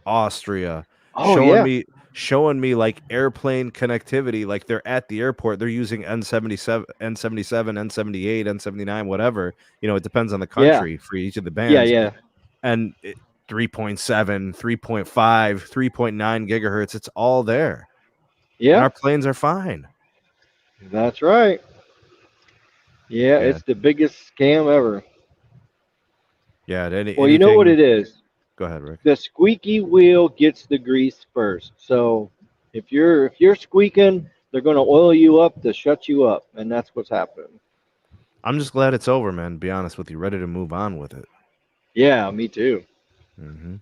Austria, Oh showing yeah. me showing me like airplane connectivity. Like they're at the airport, they're using N77, N77, N78, N79, whatever. It depends on the Yeah. country for each of the Yeah. bands. Yeah. And 3.7, 3.5, 3.9 gigahertz, it's all there. And Yeah. our planes are fine. That's right. Yeah, Yeah. it's the biggest scam ever. Yeah. Well, you know what Anything. it is? Go ahead, Rick. The squeaky wheel gets the grease first. So if you're squeaking, they're going to oil you up to shut you up, and that's what's happening. I'm just glad it's over, man. To be honest with you, ready to move on with it. Yeah, me too. Hmm.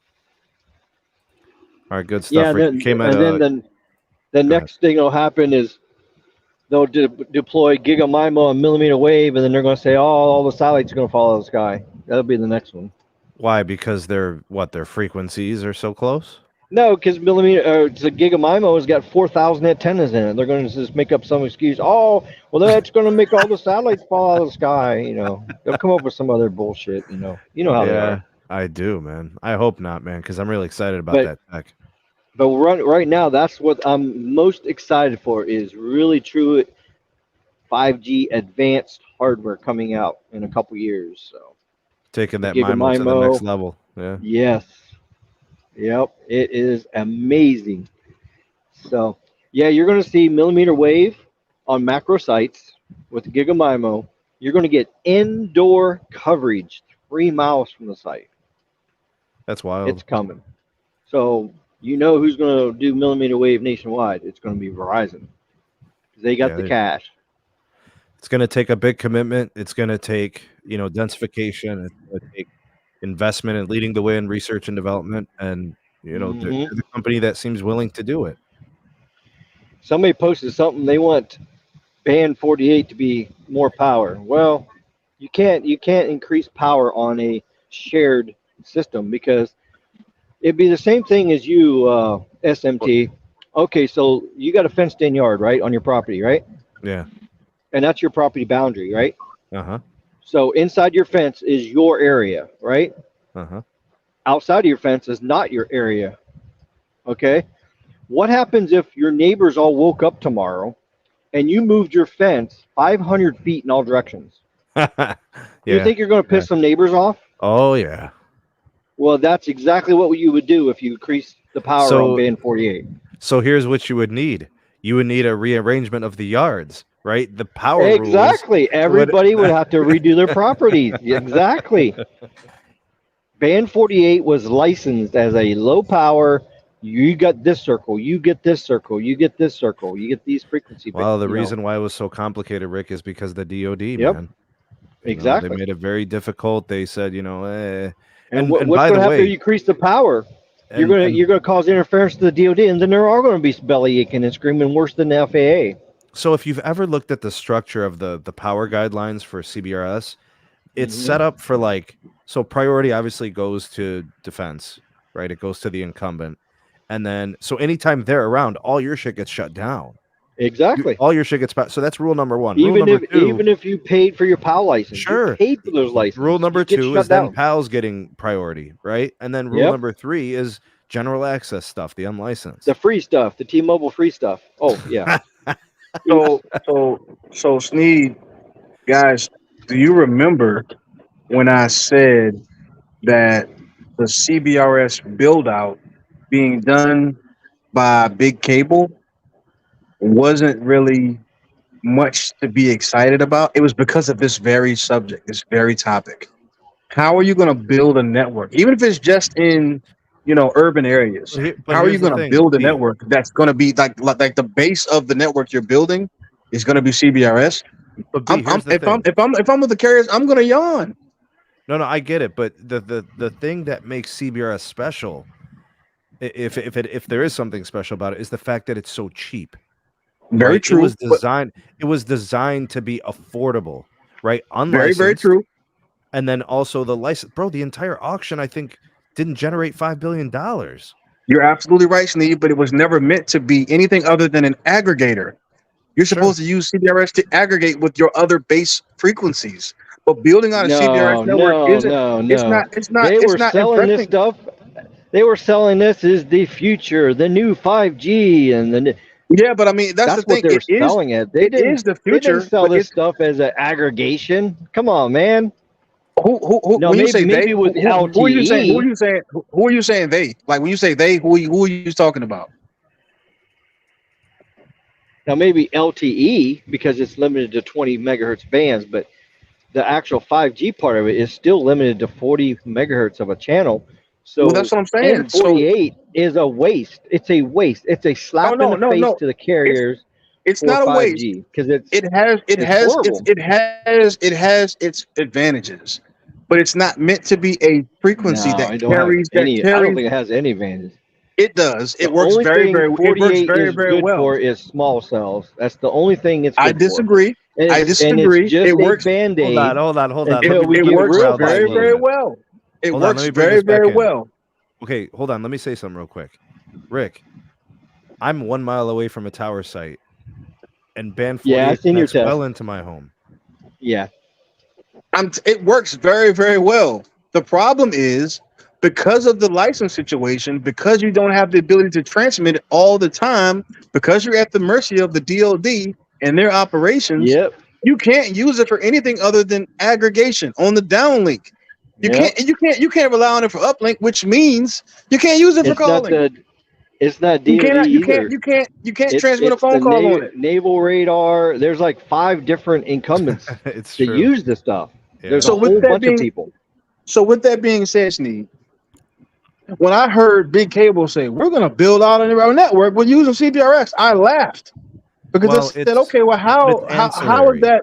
All right, good Yeah, stuff, and Rick. You then came at and then a. then the Go ahead. next thing that'll happen is they'll deploy GigaMIMO and mmWave, and then they're going to say, "Oh, all the satellites are going to fall out of the sky." That'll be the next one. Why? Because their frequencies are so close? No, because the GigaMIMO has got 4,000 antennas in it. They're going to just make up some excuse. Oh, well, that's going to make all the satellites fall out of the sky. You know, they'll come up with some other bullshit. You know how they are. I do, man. I hope not, man, because I'm really excited about that tech. But right now, that's what I'm most excited for, is really true 5G advanced hardware coming out in a couple years. So taking that MIMO to the next level. Yeah. Yes. Yep. It is amazing. So yeah, you're going to see mmWave on macro sites with GigaMIMO. You're going to get indoor coverage 3 miles from the site. That's wild. It's coming. So you know who's going to do mmWave nationwide? It's going to be Verizon. They got the cash. It's going to take a big commitment. It's going to take, densification. It's going to take investment and leading the way in research and development. And, they're the company that seems willing to do it. Somebody posted something. They want band 48 to be more power. Well, you can't increase power on a shared system, because it'd be the same thing as you, SMT. Okay, so you got a fenced-in yard, right, on your property, right? Yeah. And that's your property boundary, right? Uh-huh. So inside your fence is your area, right? Uh-huh. Outside of your fence is not your area. Okay? What happens if your neighbors all woke up tomorrow and you moved your fence 500 feet in all directions? You think you're going to piss some neighbors off? Oh, yeah. Well, that's exactly what you would do if you increased the power on band 48. So here's what you would need. You would need a rearrangement of the yards, right? The power Exactly. Everybody would have to redo their properties. Exactly. Band 48 was licensed as a low power. You got this circle, you get this circle, you get this circle, you get these frequency. Well, the reason why it was so complicated, Rick, is because the DoD, man. Exactly. They made it very difficult. They said, And what's going to happen if you increase the power? You're going to cause interference to the DoD, and then there are going to be belly aching and screaming worse than the FAA. So if you've ever looked at the structure of the power guidelines for CBRS, it's set up for so priority obviously goes to defense, right? It goes to the incumbent. And then, so anytime they're around, all your shit gets shut down. Exactly. All your shit gets so that's rule number one. Even if you paid for your PAL license, sure, you paid for those licenses. Rule number 2 is then PAL's getting priority, right? And then rule number 3 is general access stuff, the unlicensed, the free stuff, the T-Mobile free stuff. Oh yeah. So Sneed, guys, do you remember when I said that the CBRS build out being done by big cable wasn't really much to be excited about? It was because of this very subject, this very topic. How are you going to build a network, even if it's just in urban areas? How are you going to build a network that's going to be like the base of the network you're building is going to be CBRS? But if I'm with the carriers, I'm going to yawn. No, I get it, but the thing that makes CBRS special, if there is something special about it, is the fact that it's so cheap. Very true. It was designed to be affordable, right? Unlicensed. Very true. And then also the license, bro. The entire auction, I think, didn't generate $5 billion. You're absolutely right, Sneed, but it was never meant to be anything other than an aggregator. You're supposed to use CBRS to aggregate with your other base frequencies. But building out a CBRS network it's not selling this stuff. They were selling this as the future, the new 5G, and the but I mean that's the thing. What they were selling it. They didn't. Is the future. They didn't sell this stuff as an aggregation. Come on, man. Who when you say they, with LTE, who are you saying they? Like when you say they, who are you talking about? Now maybe LTE because it's limited to 20 megahertz bands, but the actual 5G part of it is still limited to 40 megahertz of a channel. So that's what I'm saying. 48 is a waste. It's a waste. It's a slap in the face to the carriers. It's not a waste because it has its advantages, but it's not meant to be a frequency that carries. I don't think it has any advantages. It does. The It works only very, thing very. It works 48 very, is very good well. for is small cells. That's the only thing it's I good for. disagree. And I it's disagree. It just a works. band-aid Hold on. until Let me we It get works real very, 5G. very well. It Hold on, works let me bring very, this back very in. well. Okay, hold on. Let me say something real quick. Rick, I'm 1 mile away from a tower site, and band Yeah, I 48 seen your connects test. well into my home. Yeah. It works very, very well. The problem is because of the license situation, because you don't have the ability to transmit it all the time, because you're at the mercy of the DoD and their operations, Yep. you can't use it for anything other than aggregation on the downlink. Yep. You can't rely on it for uplink, which means you can't use it for calling. It's not You DoD cannot either. you can't transmit a It's the phone call on it. naval radar. There's like 5 different incumbents It's to true. use this stuff. Yeah. There's a So with whole that bunch of being people. so with that being said, Sneed, when I heard Big Cable say we're going to build out a network with using CBRS, I laughed because Well, I said, okay, well, but it's how is ancillary. that?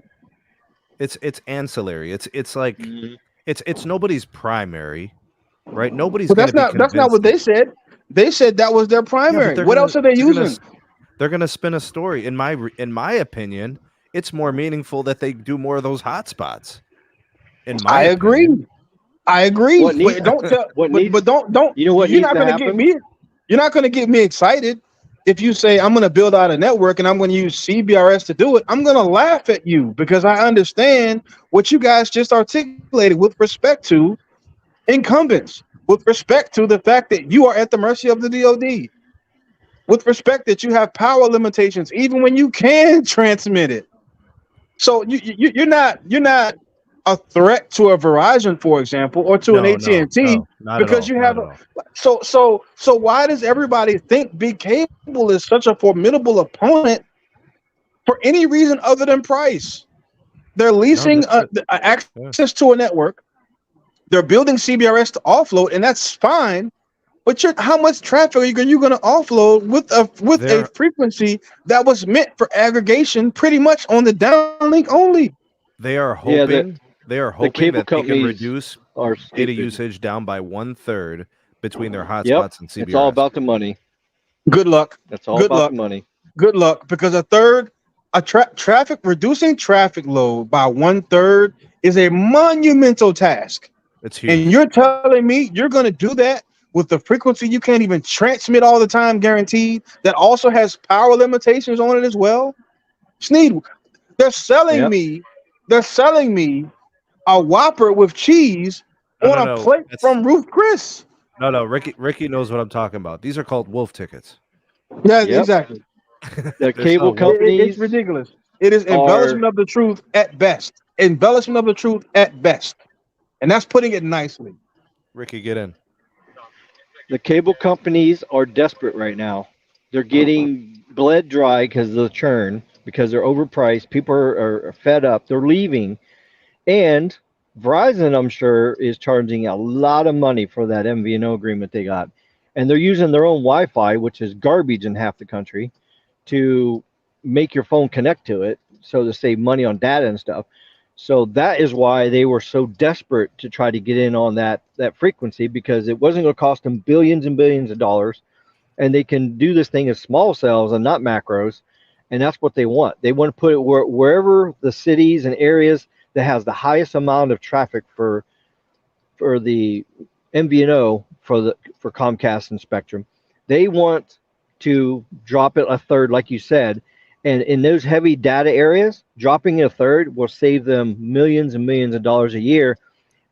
It's ancillary. It's like Mhm. it's nobody's primary, right? Nobody's Well, going to be that's not what convinced. they said. They said that was their Yeah, but primary. What else are they using? they're gonna spin a story. In my opinion, it's more meaningful that they do more of those hotspots. In my I agree. opinion, I agree. What needs But don't tell. what needs But don't. you know what You're needs not to going to get happen? me. You're not going to get me excited if you say I'm going to build out a network and I'm going to use CBRS to do it. I'm going to laugh at you because I understand what you guys just articulated with respect to incumbents, with respect to the fact that you are at the mercy of the DoD, with respect that you have power limitations even when you can transmit it. So you're not a threat to a Verizon, for example, or to an AT&T not at because all, you not have at a all. so why does everybody think Big Cable is such a formidable opponent for any reason other than price? They're No, leasing that's it. Yeah. access to a network. They're building CBRS to offload, and that's fine. But how much traffic are you going to offload with a They're frequency that was meant for aggregation, pretty much on the downlink only? they are Yeah, hoping the cable that they can companies reduce are data stupid. usage down by 1/3 between their Yep. hotspots and CBRS. It's all about the money. Good luck. That's all Good about luck. the money. Good luck, because traffic reducing traffic load by 1/3 is a monumental task. It's And huge. you're telling me you're going to do that with the frequency you can't even transmit all the time, guaranteed, that also has power limitations on it as well? Sneed, they're selling Yep. me a Whopper with cheese on a No. plate from Ruth Chris. No. Ricky knows what I'm talking about. These are called wolf tickets. Yeah, Yep. exactly. The They're cable so wolf- companies It's ridiculous. It is are embellishment of the truth at best. Embellishment of the truth at best. And that's putting it nicely. Ricky, get in. the cable companies are desperate right now. They're getting bled dry because of the churn, because they're overpriced. People are fed up. They're leaving. And Verizon, I'm sure, is charging a lot of money for that MVNO agreement they got. And they're using their own Wi Fi, which is garbage in half the country, to make your phone connect to it so to save money on data and stuff. So that is why they were so desperate to try to get in on that frequency, because it wasn't going to cost them billions and billions of dollars, and they can do this thing as small cells and not macros, and that's what they want. They want to put it wherever the cities and areas that has the highest amount of traffic for the MVNO for Comcast and Spectrum. They want to drop it a third, like you said, and in those heavy data areas, dropping it a third will save them millions and millions of dollars a year,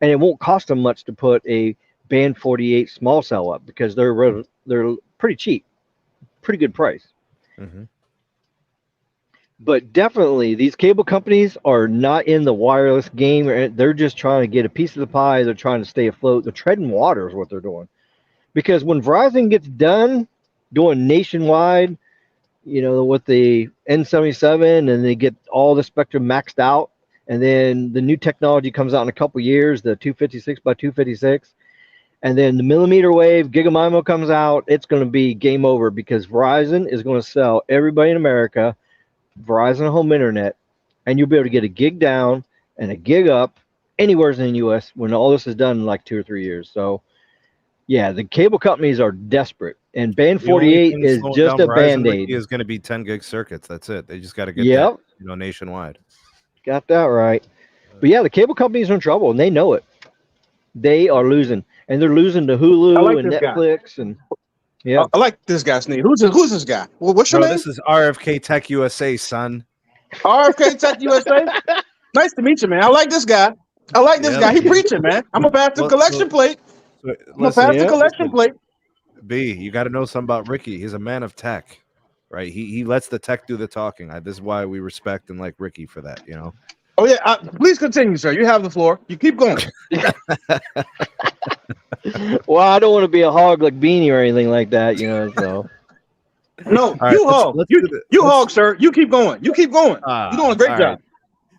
and it won't cost them much to put a band 48 small cell up because they're pretty cheap, pretty good price. Mm-hmm. But definitely, these cable companies are not in the wireless game. They're just trying to get a piece of the pie. They're trying to stay afloat. They're treading water is what they're doing. Because when Verizon gets done doing nationwide, with the N77, and they get all the spectrum maxed out, and then the new technology comes out in a couple years, the 256 by 256, and then the millimeter wave GigaMIMO comes out, it's going to be game over, because Verizon is going to sell everybody in America Verizon Home Internet, and you'll be able to get a gig down and a gig up anywhere in the U.S. when all this is done in like 2 or 3 years. So, yeah, the cable companies are desperate, And band The only 48 thing is slowing just down a Verizon, band-aid. Ricky, is going to be 10 gig circuits. That's it. They just got to get that, Yep, nationwide. got that right. But yeah, the cable companies are in trouble, and they know it. They are losing, and they're losing to I Hulu like and this guy. Netflix, and yeah, I like this guy, Sneed. Who's this guy? Well, what's your Bro, name? this is RFK Tech USA, son. RFK Tech USA. Nice to meet you, man. I like this guy. I like this Yeah. guy. He preaching, man. I'm gonna pass the Well, collection plate. I'm gonna listen, pass the yeah. collection plate. B, you got to know something about Ricky. He's a man of tech, right? He lets the tech do the talking. This is why we respect and like Ricky for that, Oh yeah, please continue, sir. You have the floor. You keep going. Well, I don't want to be a hog like Beanie or anything like that, So No, All right, you hog. let's You do this. you hog, sir. You keep going. You keep going. You're doing a great all job. right.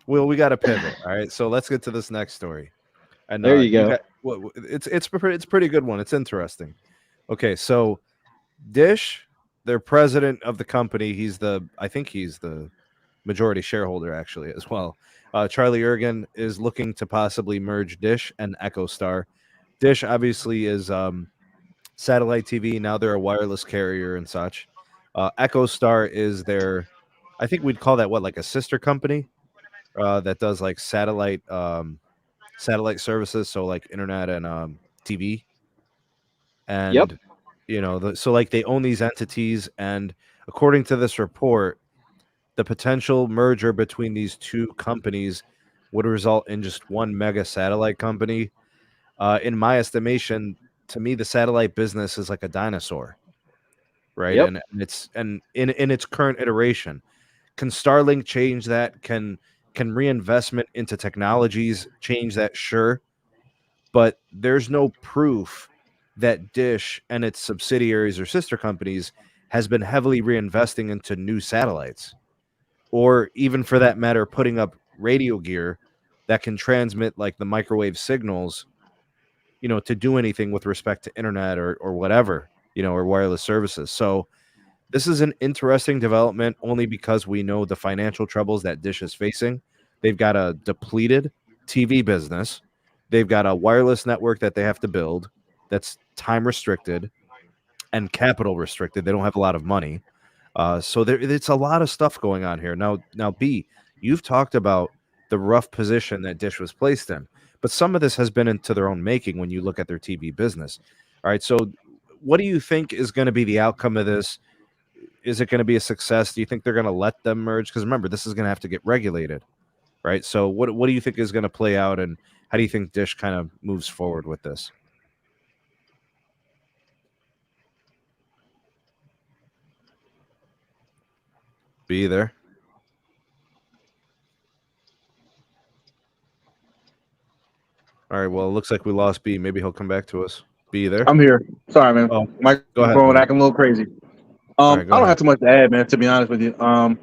Well, we got to pivot. All right, so let's get to this next story. And there you go. it's a pretty good one. It's interesting. Okay, so Dish, their president of the company, I think he's the majority shareholder actually as well. Charlie Ergen is looking to possibly merge Dish and EchoStar. Dish obviously is satellite TV. Now they're a wireless carrier and such. EchoStar is I think we'd call that like a sister company that does like satellite services, so like internet and TV. And Yep. so like they own these entities, and according to this report, the potential merger between these two companies would result in just one mega satellite company. In my estimation, to me, the satellite business is like a dinosaur, right? Yep. And it's in its current iteration. Can Starlink change that? Can reinvestment into technologies change that? Sure, but there's no proof that Dish and its subsidiaries or sister companies has been heavily reinvesting into new satellites, or even for that matter, putting up radio gear that can transmit like the microwave signals, to do anything with respect to internet or whatever, or wireless services. So this is an interesting development only because we know the financial troubles that Dish is facing. They've got a depleted TV business. They've got a wireless network that they have to build that's time restricted and capital restricted. They don't have a lot of money. So it's a lot of stuff going on here. Now, B, you've talked about the rough position that Dish was placed in, but some of this has been into their own making when you look at their TV business. All right, so what do you think is going to be the outcome of this? Is it going to be a success? Do you think they're going to let them merge? Because remember, this is going to have to get regulated, right? So what do you think is going to play out, and how do you think Dish kind of moves forward with this? Be there. All right. Well, it looks like we lost B. Maybe he'll come back to us. B there. I'm here. Sorry, man. Oh, Microphone acting a little crazy. All right, I don't have too much to add, man. To be honest with you, I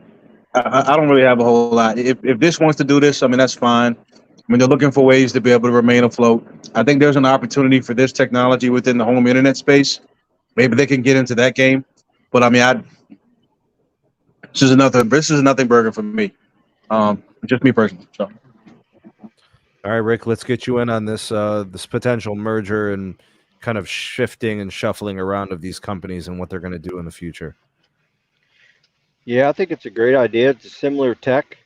don't really have a whole lot. If Dish wants to do this, I mean that's fine. I mean they're looking for ways to be able to remain afloat. I think there's an opportunity for this technology within the home internet space. Maybe they can get into that game. But I mean, this is a nothing burger for me. Just me personally. So. All right, Rick, let's get you in on this this potential merger and kind of shifting and shuffling around of these companies and what they're going to do in the future. Yeah, I think it's a great idea. It's a similar tech.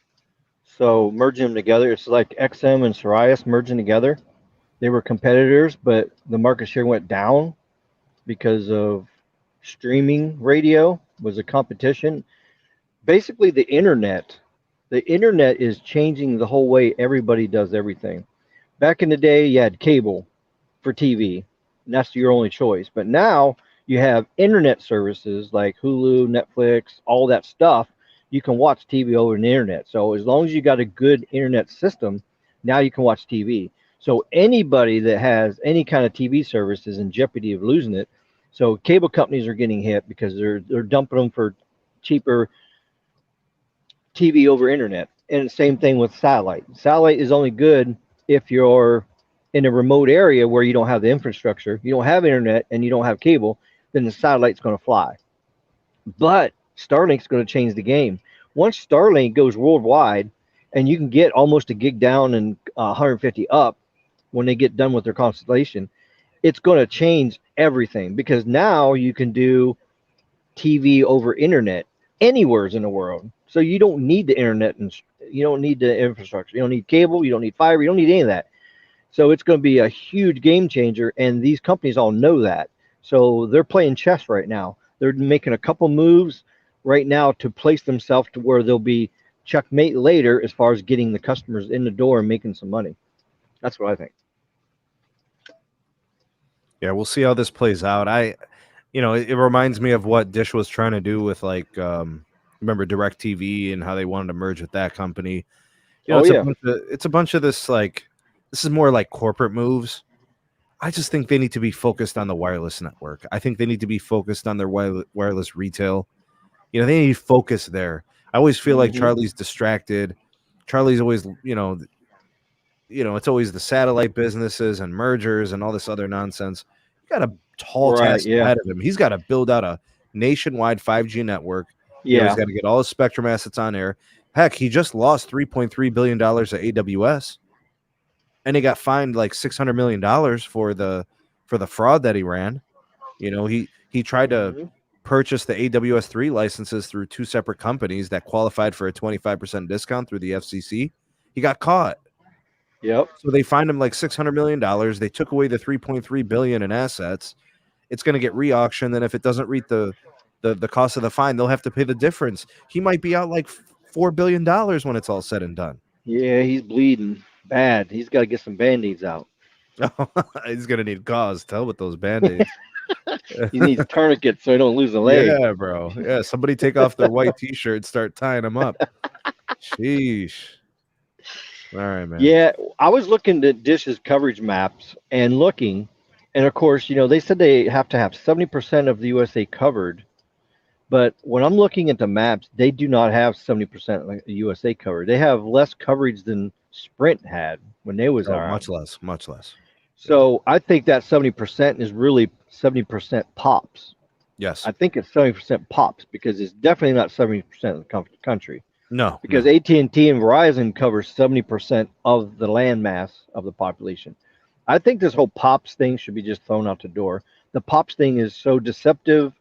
So merging them together, it's like XM and Sirius merging together. They were competitors, but the market share went down because of streaming radio was a competition. Basically, the internet is changing the whole way everybody does everything. Back in the day, you had cable for TV, and that's your only choice. But now you have internet services like Hulu, Netflix, all that stuff. You can watch TV over the internet. So as long as you got a good internet system, now you can watch TV. So anybody that has any kind of TV service is in jeopardy of losing it. So cable companies are getting hit because they're dumping them for cheaper TV over internet. And the same thing with satellite. Satellite is only good if you're in a remote area where you don't have the infrastructure, you don't have internet, and you don't have cable, then the satellite's going to fly. But Starlink's going to change the game. Once Starlink goes worldwide, and you can get almost a gig down and 150 up when they get done with their constellation, it's going to change everything because now you can do TV over internet anywhere in the world. So you don't need the internet and you don't need the infrastructure. You don't need cable. You don't need fiber. You don't need any of that. So it's going to be a huge game changer, and these companies all know that. So they're playing chess right now. They're making a couple moves right now to place themselves to where they'll be checkmate later as far as getting the customers in the door and making some money. That's what I think. Yeah, we'll see how this plays out. It reminds me of what Dish was trying to do with like, remember DirecTV and how they wanted to merge with that company. Oh yeah, It's a bunch of this like, this is more like corporate moves. I just think they need to be focused on the wireless network. I think they need to be focused on their wireless retail. They need focus there. I always feel like hmm Charlie's distracted. Charlie's always, it's always the satellite businesses and mergers and all this other nonsense. You got a tall right, task yeah, ahead of him. He's got to build out a nationwide 5G network. He's yeah, got to get all his spectrum assets on air. Heck, he just lost $3.3 billion at AWS, and he got fined like $600 million for the fraud that he ran. He tried to hmm purchase the AWS3 licenses through two separate companies that qualified for a 25% discount through the FCC. He got caught. yep, So they fined him like $600 million. They took away the 3.3 billion in assets. It's going to get re-auctioned. And if it doesn't reach the cost of the fine, they'll have to pay the difference. He might be out like $4 billion when it's all said and done. yeah. He's bleeding bad. He's got to get some band-aids out. He's going to need gauze. Tell with those band-aids. He needs tourniquets so he don't lose a leg. Yeah, bro. Yeah, somebody take off their white T-shirt and start tying them up. Sheesh. All right, man. Yeah, I was looking at Dish's coverage maps and looking, and of course, they said they have to have 70% of the USA covered. But when I'm looking at the maps, they do not have 70% of the USA covered. They have less coverage than Sprint had when they was Oh, around. much less. Much less. Yeah. So I think that 70% is really 70% pops. Yes. I think it's 70% pops because it's definitely not 70% of the country. No. Because No. AT&T and Verizon covers 70% of the land mass of the population. I think this whole pops thing should be just thrown out the door. The pops thing is so deceptive,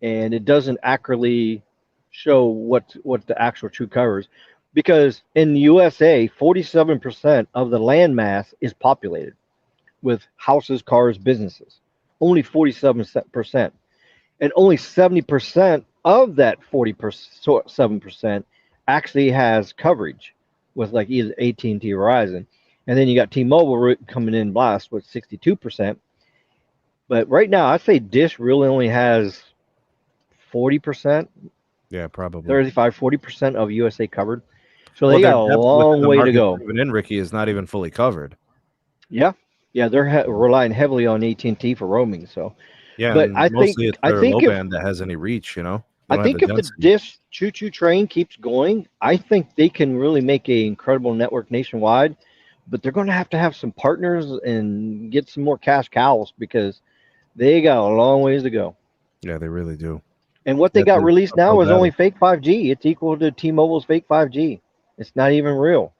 and it doesn't accurately show what the actual true covers. Because in the USA, 47% of the land mass is populated with houses, cars, businesses. Only 47%, and only 70% of that 47% actually has coverage with like either AT&T or Verizon. And then you got T-Mobile coming in last with 62%. But right now, I'd say Dish really only has 40%, Yeah, probably. 35, 40% of USA covered. So Well, they their got a depth within long the way to markets go. they're even in, Ricky, is not even fully covered. Yeah. Yeah, they're relying heavily on AT&T for roaming. So, Yeah, but and mostly it's I their low think if band that has any reach, They I don't have the think if the density. Dish choo-choo train keeps going, I think they can really make a incredible network nationwide. But they're going to have some partners and get some more cash cows because they got a long ways to go. Yeah, they really do. And what They they have got to released now uphill is only battle. fake 5G. It's equal to T-Mobile's fake 5G. It's not even real.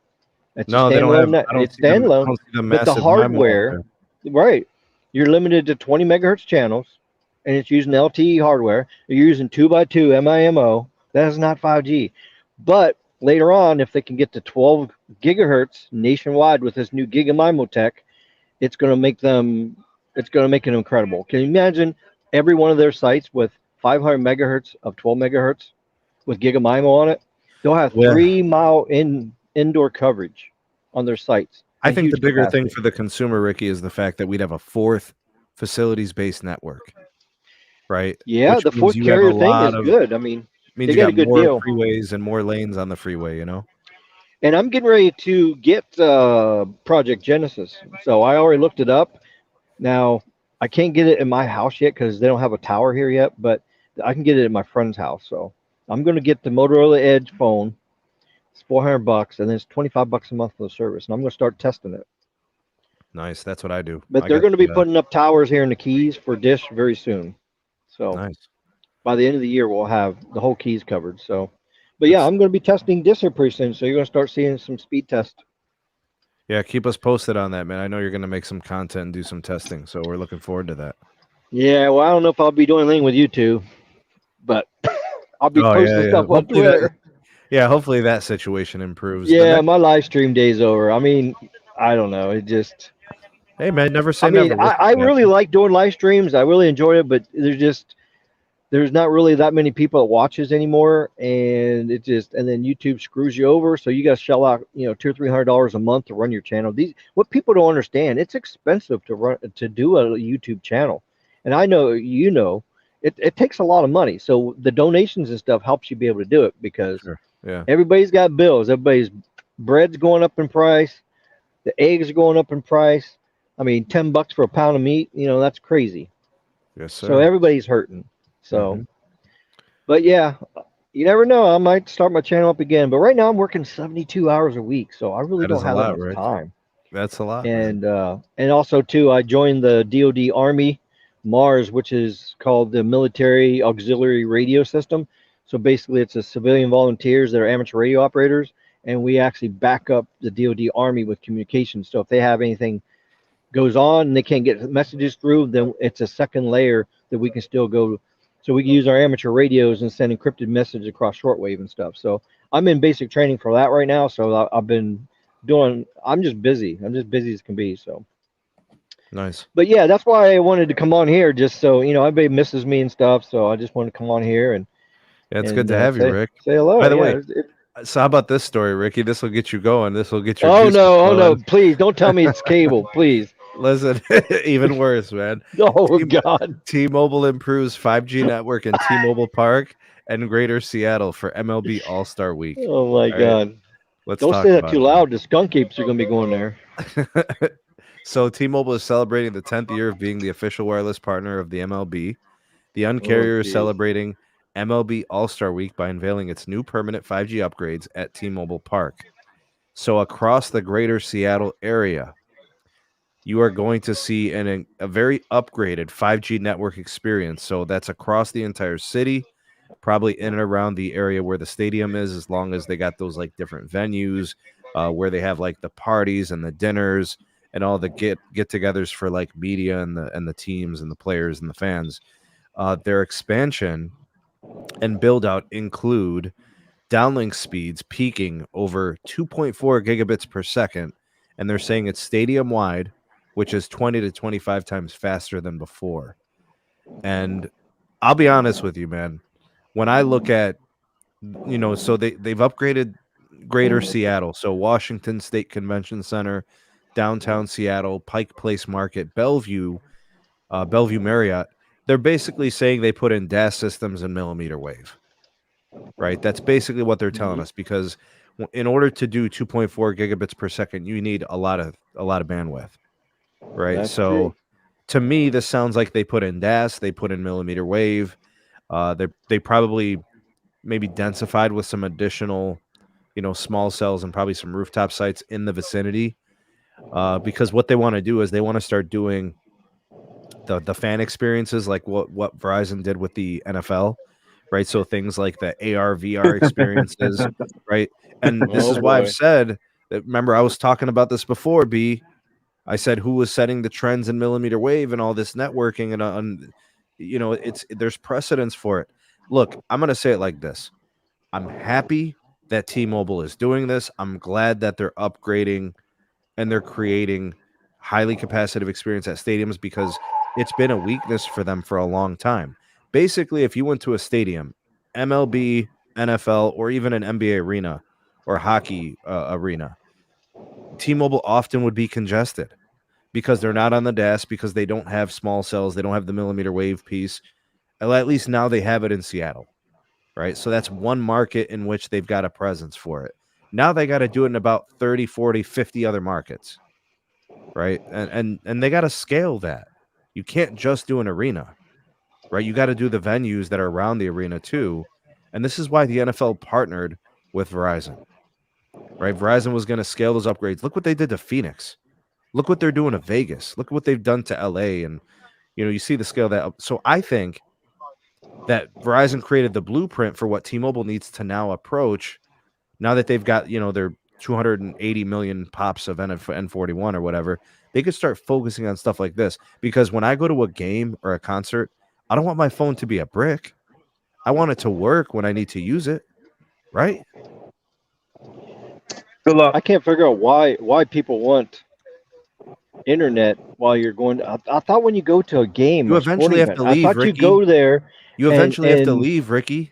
It's a No, they don't standalone have net. I don't It's see them I standalone, don't see the but the massive MIMO up hardware, there. right? You're limited to 20 megahertz channels, and it's using LTE hardware. You're using 2x2 MIMO. That is not 5G. But later on, if they can get to 12 gigahertz nationwide with this new GigaMIMO tech, it's going to make them. It's going to make it incredible. Can you imagine every one of their sites with 500 megahertz of 12 megahertz with GigaMIMO on it? They'll have Yeah. 3 mile indoor coverage on their sites I and think the huge bigger thing capacity. for the consumer, Ricky, is the fact that we'd have a fourth facilities-based network, right? Yeah, Which the means fourth you have carrier thing is good. I mean, means they you got a got good more deal. freeways and more lanes on the freeway. And I'm getting ready to get Project Genesis. So I already looked it up. Now, I can't get it in my house yet because they don't have a tower here yet, but I can get it at my friend's house. So I'm going to get the Motorola Edge phone. It's $400, and then it's $25 a month for the service. And I'm going to start testing it. Nice. That's what I do. But I they're got going to be putting up towers here in the Keys for Dish very soon. So nice. by the end of the year, we'll have the whole Keys covered. So, but yeah, That's I'm going to be testing Dish here pretty soon. So you're going to start seeing some speed tests. Yeah, keep us posted on that, man. I know you're going to make some content and do some testing, so we're looking forward to that. Yeah, well, I don't know if I'll be doing anything with you two, but I'll be Oh yeah, posting yeah. stuff on Twitter. Hopefully that situation improves. The Yeah, next, my live stream day's over. I mean, I don't know. It just, hey man, never I say mean, never. What I can really happen? like doing live streams. I really enjoy it, but there's not really that many people that watches anymore, and it just and then YouTube screws you over. So you got to shell out, $200 or $300 a month to run your channel. These what people don't understand. It's expensive to do a YouTube channel, and I know it takes a lot of money. So the donations and stuff helps you be able to do it because Sure. Yeah. everybody's got bills. Everybody's bread's going up in price. The eggs are going up in price. I mean, $10 for a pound of meat. That's crazy. Yes, So sir. everybody's hurting. Hmm. So, but yeah, you never know. I might start my channel up again. But right now, I'm working 72 hours a week, so I really That is don't a have that lot, much Rick. time. That's a lot, man. And also too, I joined the DoD Army Mars, which is called the Military Auxiliary Radio System. So basically, it's a civilian volunteers that are amateur radio operators, and we actually back up the DoD Army with communications. So if they have anything goes on and they can't get messages through, then it's a second layer that we can still go. So we can use our amateur radios and send encrypted messages across shortwave and stuff. So I'm in basic training for that right now. So I've been doing. I'm just busy. I'm just busy as can be. So, Nice. but yeah, that's why I wanted to come on here, just so everybody misses me and stuff. So I just wanted to come on here and Yeah, it's good and to have you, say Rick. hello. By the way, Yeah. so how about this story, Ricky? This will get you going. This will get your Oh juices no! Oh no! flowing. Please don't tell me it's cable, please. Listen, even worse, man. Oh T- God! T-Mobile improves 5G network in T-Mobile Park and Greater Seattle for MLB All-Star Week. Oh my All right, God! let's Don't talk say that about too loud. The skunk apes are gonna be going there. it. So T-Mobile is celebrating the 10th year of being the official wireless partner of the MLB. The Oh Uncarrier is geez. celebrating MLB All-Star Week by unveiling its new permanent 5G upgrades at T-Mobile Park. So across the Greater Seattle area, you are going to see a very upgraded 5G network experience. So that's across the entire city, probably in and around the area where the stadium is, as long as they got those like different venues where they have like the parties and the dinners and all the get-togethers for like media and the teams and the players and the fans. Their expansion and build out include downlink speeds peaking over 2.4 gigabits per second, and they're saying it's stadium wide, which is 20 to 25 times faster than before. And I'll be honest with you, man. When I look at, so they've upgraded Greater Seattle, so Washington State Convention Center, downtown Seattle, Pike Place Market, Bellevue Marriott. They're basically saying they put in DAS systems and millimeter wave, right? That's basically what they're telling us because in order to do 2.4 gigabits per second, you need a lot of bandwidth, right? That's true. So to me, this sounds like they put in DAS, they put in millimeter wave. They probably maybe densified with some additional, small cells and probably some rooftop sites in the vicinity. Because what they want to do is they want to start doing the fan experiences like what Verizon did with the NFL, right? So things like the AR VR experiences, right? And this Oh is why I've boy. said that. Remember, I was talking about this before. I said who was setting the trends in millimeter wave and all this networking and there's precedence for it. Look, I'm gonna say it like this. I'm happy that T-Mobile is doing this. I'm glad that they're upgrading and they're creating highly capacitive experience at stadiums because it's been a weakness for them for a long time. Basically, if you went to a stadium, MLB, NFL, or even an NBA arena or hockey arena, T-Mobile often would be congested because they're not on the desk, because they don't have small cells, they don't have the millimeter wave piece. Well, at least now they have it in Seattle, right? So that's one market in which they've got a presence for it. Now they got to do it in about 30, 40, 50 other markets, right? And they got to scale that. You can't just do an arena, right? You got to do the venues that are around the arena too. And this is why the NFL partnered with Verizon, right? Verizon was going to scale those upgrades. Look what they did to Phoenix. Look what they're doing to Vegas. Look what they've done to LA. And, you see the scale that. So I think that Verizon created the blueprint for what T-Mobile needs to now approach now that they've got, their 280 million pops of N41 or whatever. They could start focusing on stuff like this, because when I go to a game or a concert, I don't want my phone to be a brick. I want it to work when I need to use it, right? Good luck. I can't figure out why people want internet while you're going to, I thought when you go to a game, You a sporting eventually have event, to I leave, thought you Ricky. go there You eventually have to and leave, Ricky.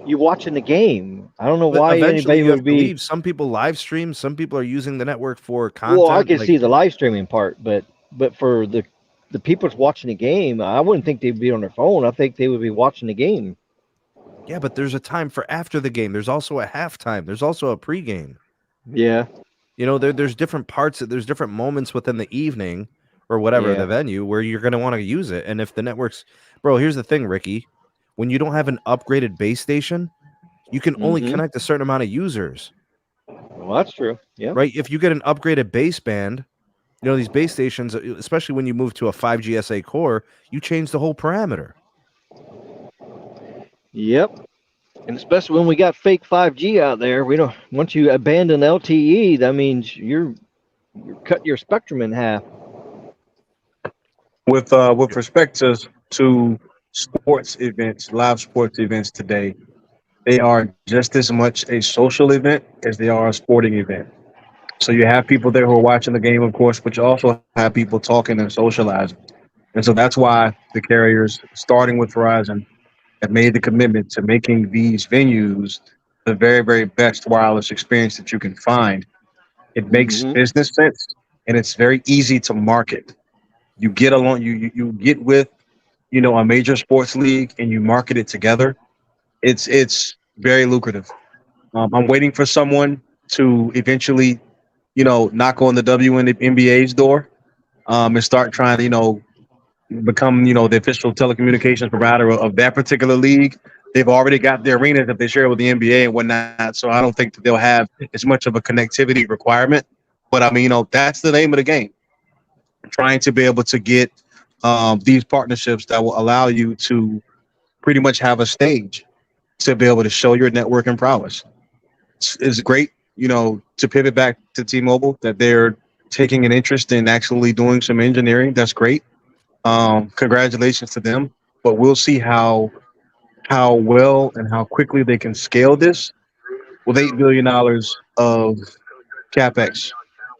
you watching the game. I don't know But why eventually anybody you have would to be. leave. Some people live stream. Some people are using the network for Well, I content. can Like, see the live streaming part, but for the people watching the game, I wouldn't think they'd be on their phone. I think they would be watching the game. yeah, but there's a time for after the game. There's also a halftime. There's also a pregame. Yeah, You know, there's different parts. There's different moments within the evening or whatever yeah. the venue where you're going to want to use it. And if the network's, bro, here's the thing, Ricky. When you don't have an upgraded base station, you can only Mm-hmm. connect a certain amount of users, Well, that's true. Yeah. right? If you get an upgraded baseband, you know, these base stations, especially when you move to a 5G SA core, you change the whole parameter. Yep. And especially when we got fake 5G out there, we don't. Once you abandon LTE, that means you're cutting your spectrum in half. With respect to sports events, live sports events today, they are just as much a social event as they are a sporting event. So you have people there who are watching the game, of course, but you also have people talking and socializing. And so that's why the carriers, starting with Verizon, have made the commitment to making these venues the very, very best wireless experience that you can find. It makes Mm-hmm. business sense, and it's very easy to market. You get along, you get with, a major sports league, and you market it together. It's very lucrative. I'm waiting for someone to eventually, knock on the WNBA's door, and start trying to, become, the official telecommunications provider of that particular league. They've already got their arenas that they share with the NBA and whatnot. So I don't think that they'll have as much of a connectivity requirement. But I mean, that's the name of the game. Trying to be able to get these partnerships that will allow you to pretty much have a stage to be able to show your networking prowess. It's great, to pivot back to T-Mobile, that they're taking an interest in actually doing some engineering. That's great. Congratulations to them. But we'll see how well and how quickly they can scale this with $8 billion of capex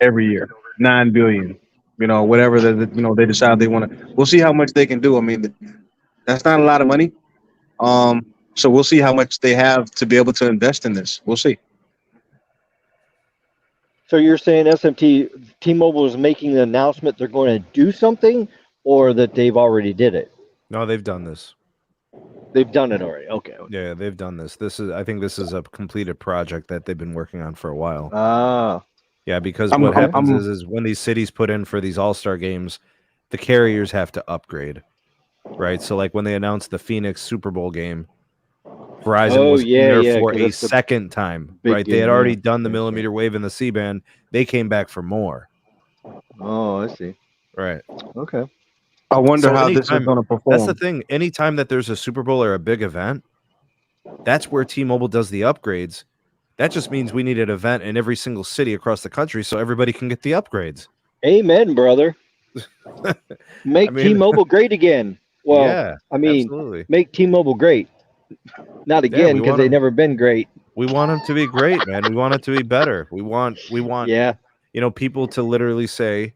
every year, 9 billion. Whatever they decide they want to. We'll see how much they can do. I mean, that's not a lot of money. So we'll see how much they have to be able to invest in this. We'll see. So you're saying SMT T-Mobile is making an announcement they're going to do something, or that they've already did it? No, they've done this. They've done it already. Okay. Yeah, they've done this. I think this is a completed project that they've been working on for a while. Ah. Yeah, because I'm, what I'm, happens I'm, is when these cities put in for these all-star games, the carriers have to upgrade, right? So like when they announced the Phoenix Super Bowl game, Verizon Oh was in yeah, there yeah. for Because a that's the second time, big right? They had game. already Yeah. done the That's millimeter wave in the C-band. They came back for more, Oh, I see. right? Okay. I wonder So how this is anytime, going to that's the perform. thing. Anytime that there's a Super Bowl or a big event, that's where T-Mobile does the upgrades. That just means we need an event in every single city across the country so everybody can get the upgrades. Amen, brother. I Make mean, T-Mobile great again. Well, yeah, I mean, absolutely. make T-Mobile great. Not Yeah, again, because they've never been great. we want them to be great, man. We want it to be better. We want Yeah. people to literally say,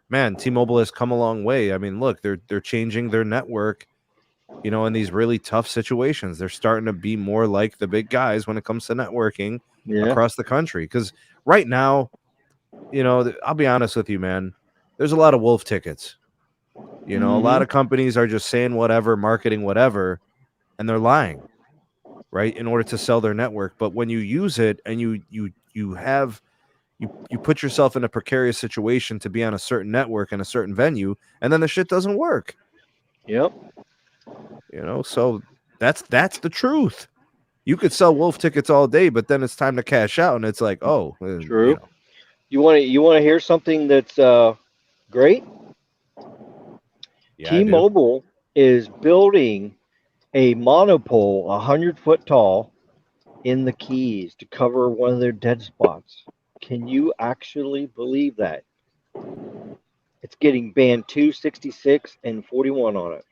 man, T-Mobile has come a long way. I mean, look, they're changing their network, in these really tough situations. They're starting to be more like the big guys when it comes to networking Yeah. across the country. Because right now, I'll be honest with you, man. There's a lot of wolf tickets. A lot Mm-hmm. of companies are just saying whatever, marketing whatever, and they're lying, right, in order to sell their network. But when you use it and you put yourself in a precarious situation to be on a certain network in a certain venue, and then the shit doesn't work. Yep. So that's the truth. You could sell wolf tickets all day, but then it's time to cash out, and it's like, oh, True. You want to hear something that's great? yeah, I do. T-Mobile is building a monopole 100 foot tall in the keys to cover one of their dead spots. Can you actually believe that? It's getting band 266 and 41 on it.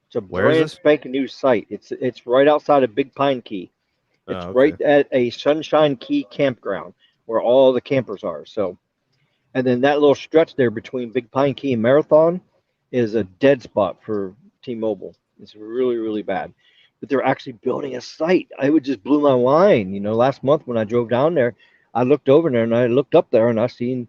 It's a Where is brand this? spanking new site. It's right outside of Big Pine Key. It's Oh, okay. right at a Sunshine Key campground where all the campers are. So, and then that little stretch there between Big Pine Key and Marathon is a dead spot for T-Mobile. It's really, really bad. But they're actually building a site. I would just blew my mind. Last month when I drove down there, I looked over there and I looked up there and I seen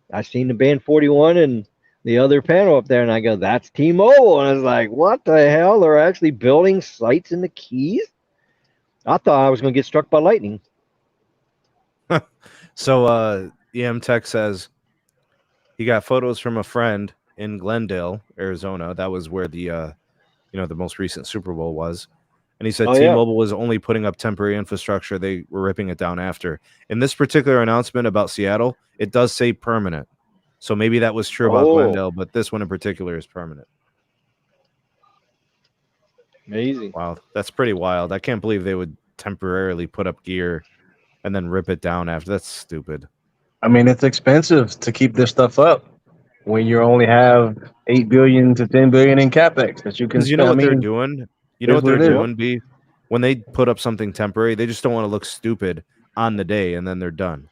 the band 41 and the other panel up there, and I go, that's T-Mobile. And I was like, what the hell? They're actually building sites in the Keys? I thought I was going to get struck by lightning. So EM Tech says he got photos from a friend in Glendale, Arizona. That was where the the most recent Super Bowl was. And he said T-Mobile was only putting up temporary infrastructure. They were ripping it down after. In this particular announcement about Seattle, it does say permanent. So maybe that was true about Glendale, but this one in particular is permanent. Amazing. Wow, that's pretty wild. I can't believe they would temporarily put up gear and then rip it down after. That's stupid. I mean, it's expensive to keep this stuff up when you only have 8 billion to 10 billion in capex that you can spend. You know what they're doing? You know what they're doing, B? When they put up something temporary, they just don't want to look stupid on the day, and then they're done.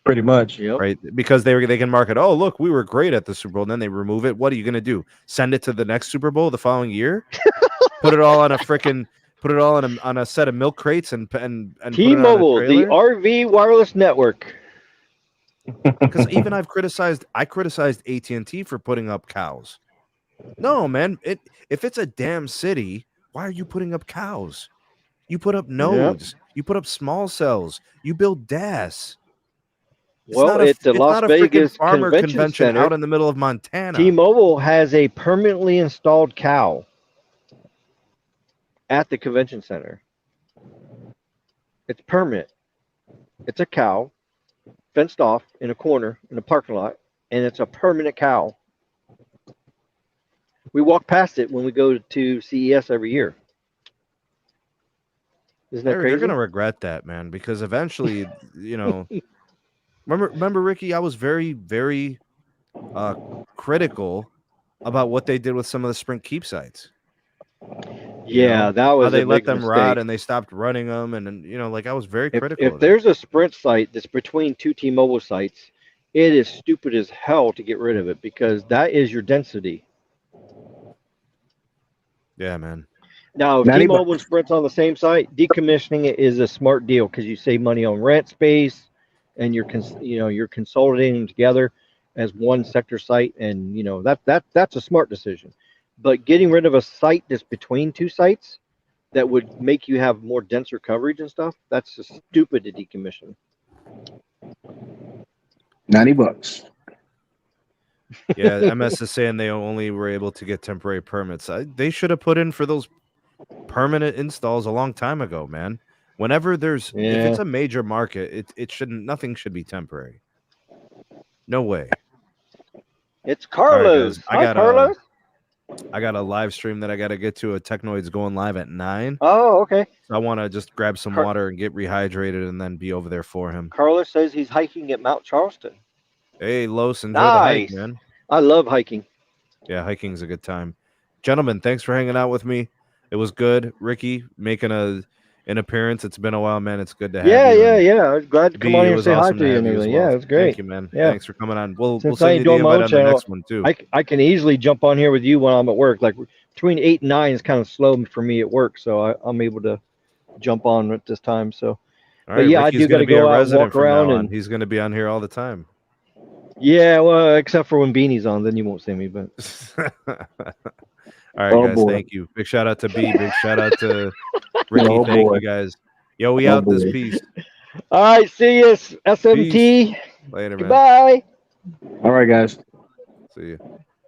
Pretty much. Yep. Right? Because they can market, oh, look, we were great at the Super Bowl, and then they remove it. What are you going to do? Send it to the next Super Bowl the following year? Put it all on a set of milk crates and T-Mobile, the RV wireless network. Because even I criticized AT&T for putting up cows. No, man. If it's a damn city, why are you putting up cows? You put up nodes. Yep. You put up small cells. You build DAS. It's the Las Vegas farmer convention center out in the middle of Montana. T-Mobile has a permanently installed cow at the convention center. It's permanent. It's a cow fenced off in a corner in a parking lot, and it's a permanent cow. We walk past it when we go to CES every year. Isn't that crazy? They're gonna regret that, man, because eventually, remember, Ricky, I was very, very critical about what they did with some of the Sprint Keep sites. Yeah, that was how they let them mistake. rot and they stopped running them, and I was very critical. If there's a Sprint site that's between two T-Mobile sites, it is stupid as hell to get rid of it because that is your density. Yeah, man. Now, if T-Mobile and Sprint's on the same site, decommissioning it is a smart deal because you save money on rent space, and you're consolidating them together as one sector site, and that's a smart decision. But getting rid of a site that's between two sites that would make you have more denser coverage and stuff, that's just stupid to decommission. $90. Yeah, MS is saying they only were able to get temporary permits. They should have put in for those permanent installs a long time ago, man. Whenever if it's a major market, nothing should be temporary. No way. It's Carlos. Right, Hi, Carlos. I got a live stream that I got to get to. A Technoid's going live at 9. Oh, okay. So I want to just grab some water and get rehydrated and then be over there for him. Carlos says he's hiking at Mount Charleston. Hey, Los, enjoy the hike, man. I love hiking. Yeah, hiking's a good time. Gentlemen, thanks for hanging out with me. It was good. Ricky, making an appearance. It's been a while, man. It's good to have you. Yeah. I was glad to come on here and say hi to you. And everything. Yeah, it was great. Thank you, man. Yeah. Thanks for coming on. We'll send you the invite on the next one, too. I can easily jump on here with you when I'm at work. Like between 8 and 9 is kind of slow for me at work, so I'm able to jump on at this time. So, all right, but yeah, Ricky's I do got to go out and walk around. And he's going to be on here all the time. Yeah, well, except for when Beanie's on, then you won't see me. But all right, guys, thank you. Big shout out to B. Big shout out to Ricky. Thank you, guys. Yo, we out this piece. All right, see you, SMT. Peace. Later, man. Goodbye. All right, guys. See you.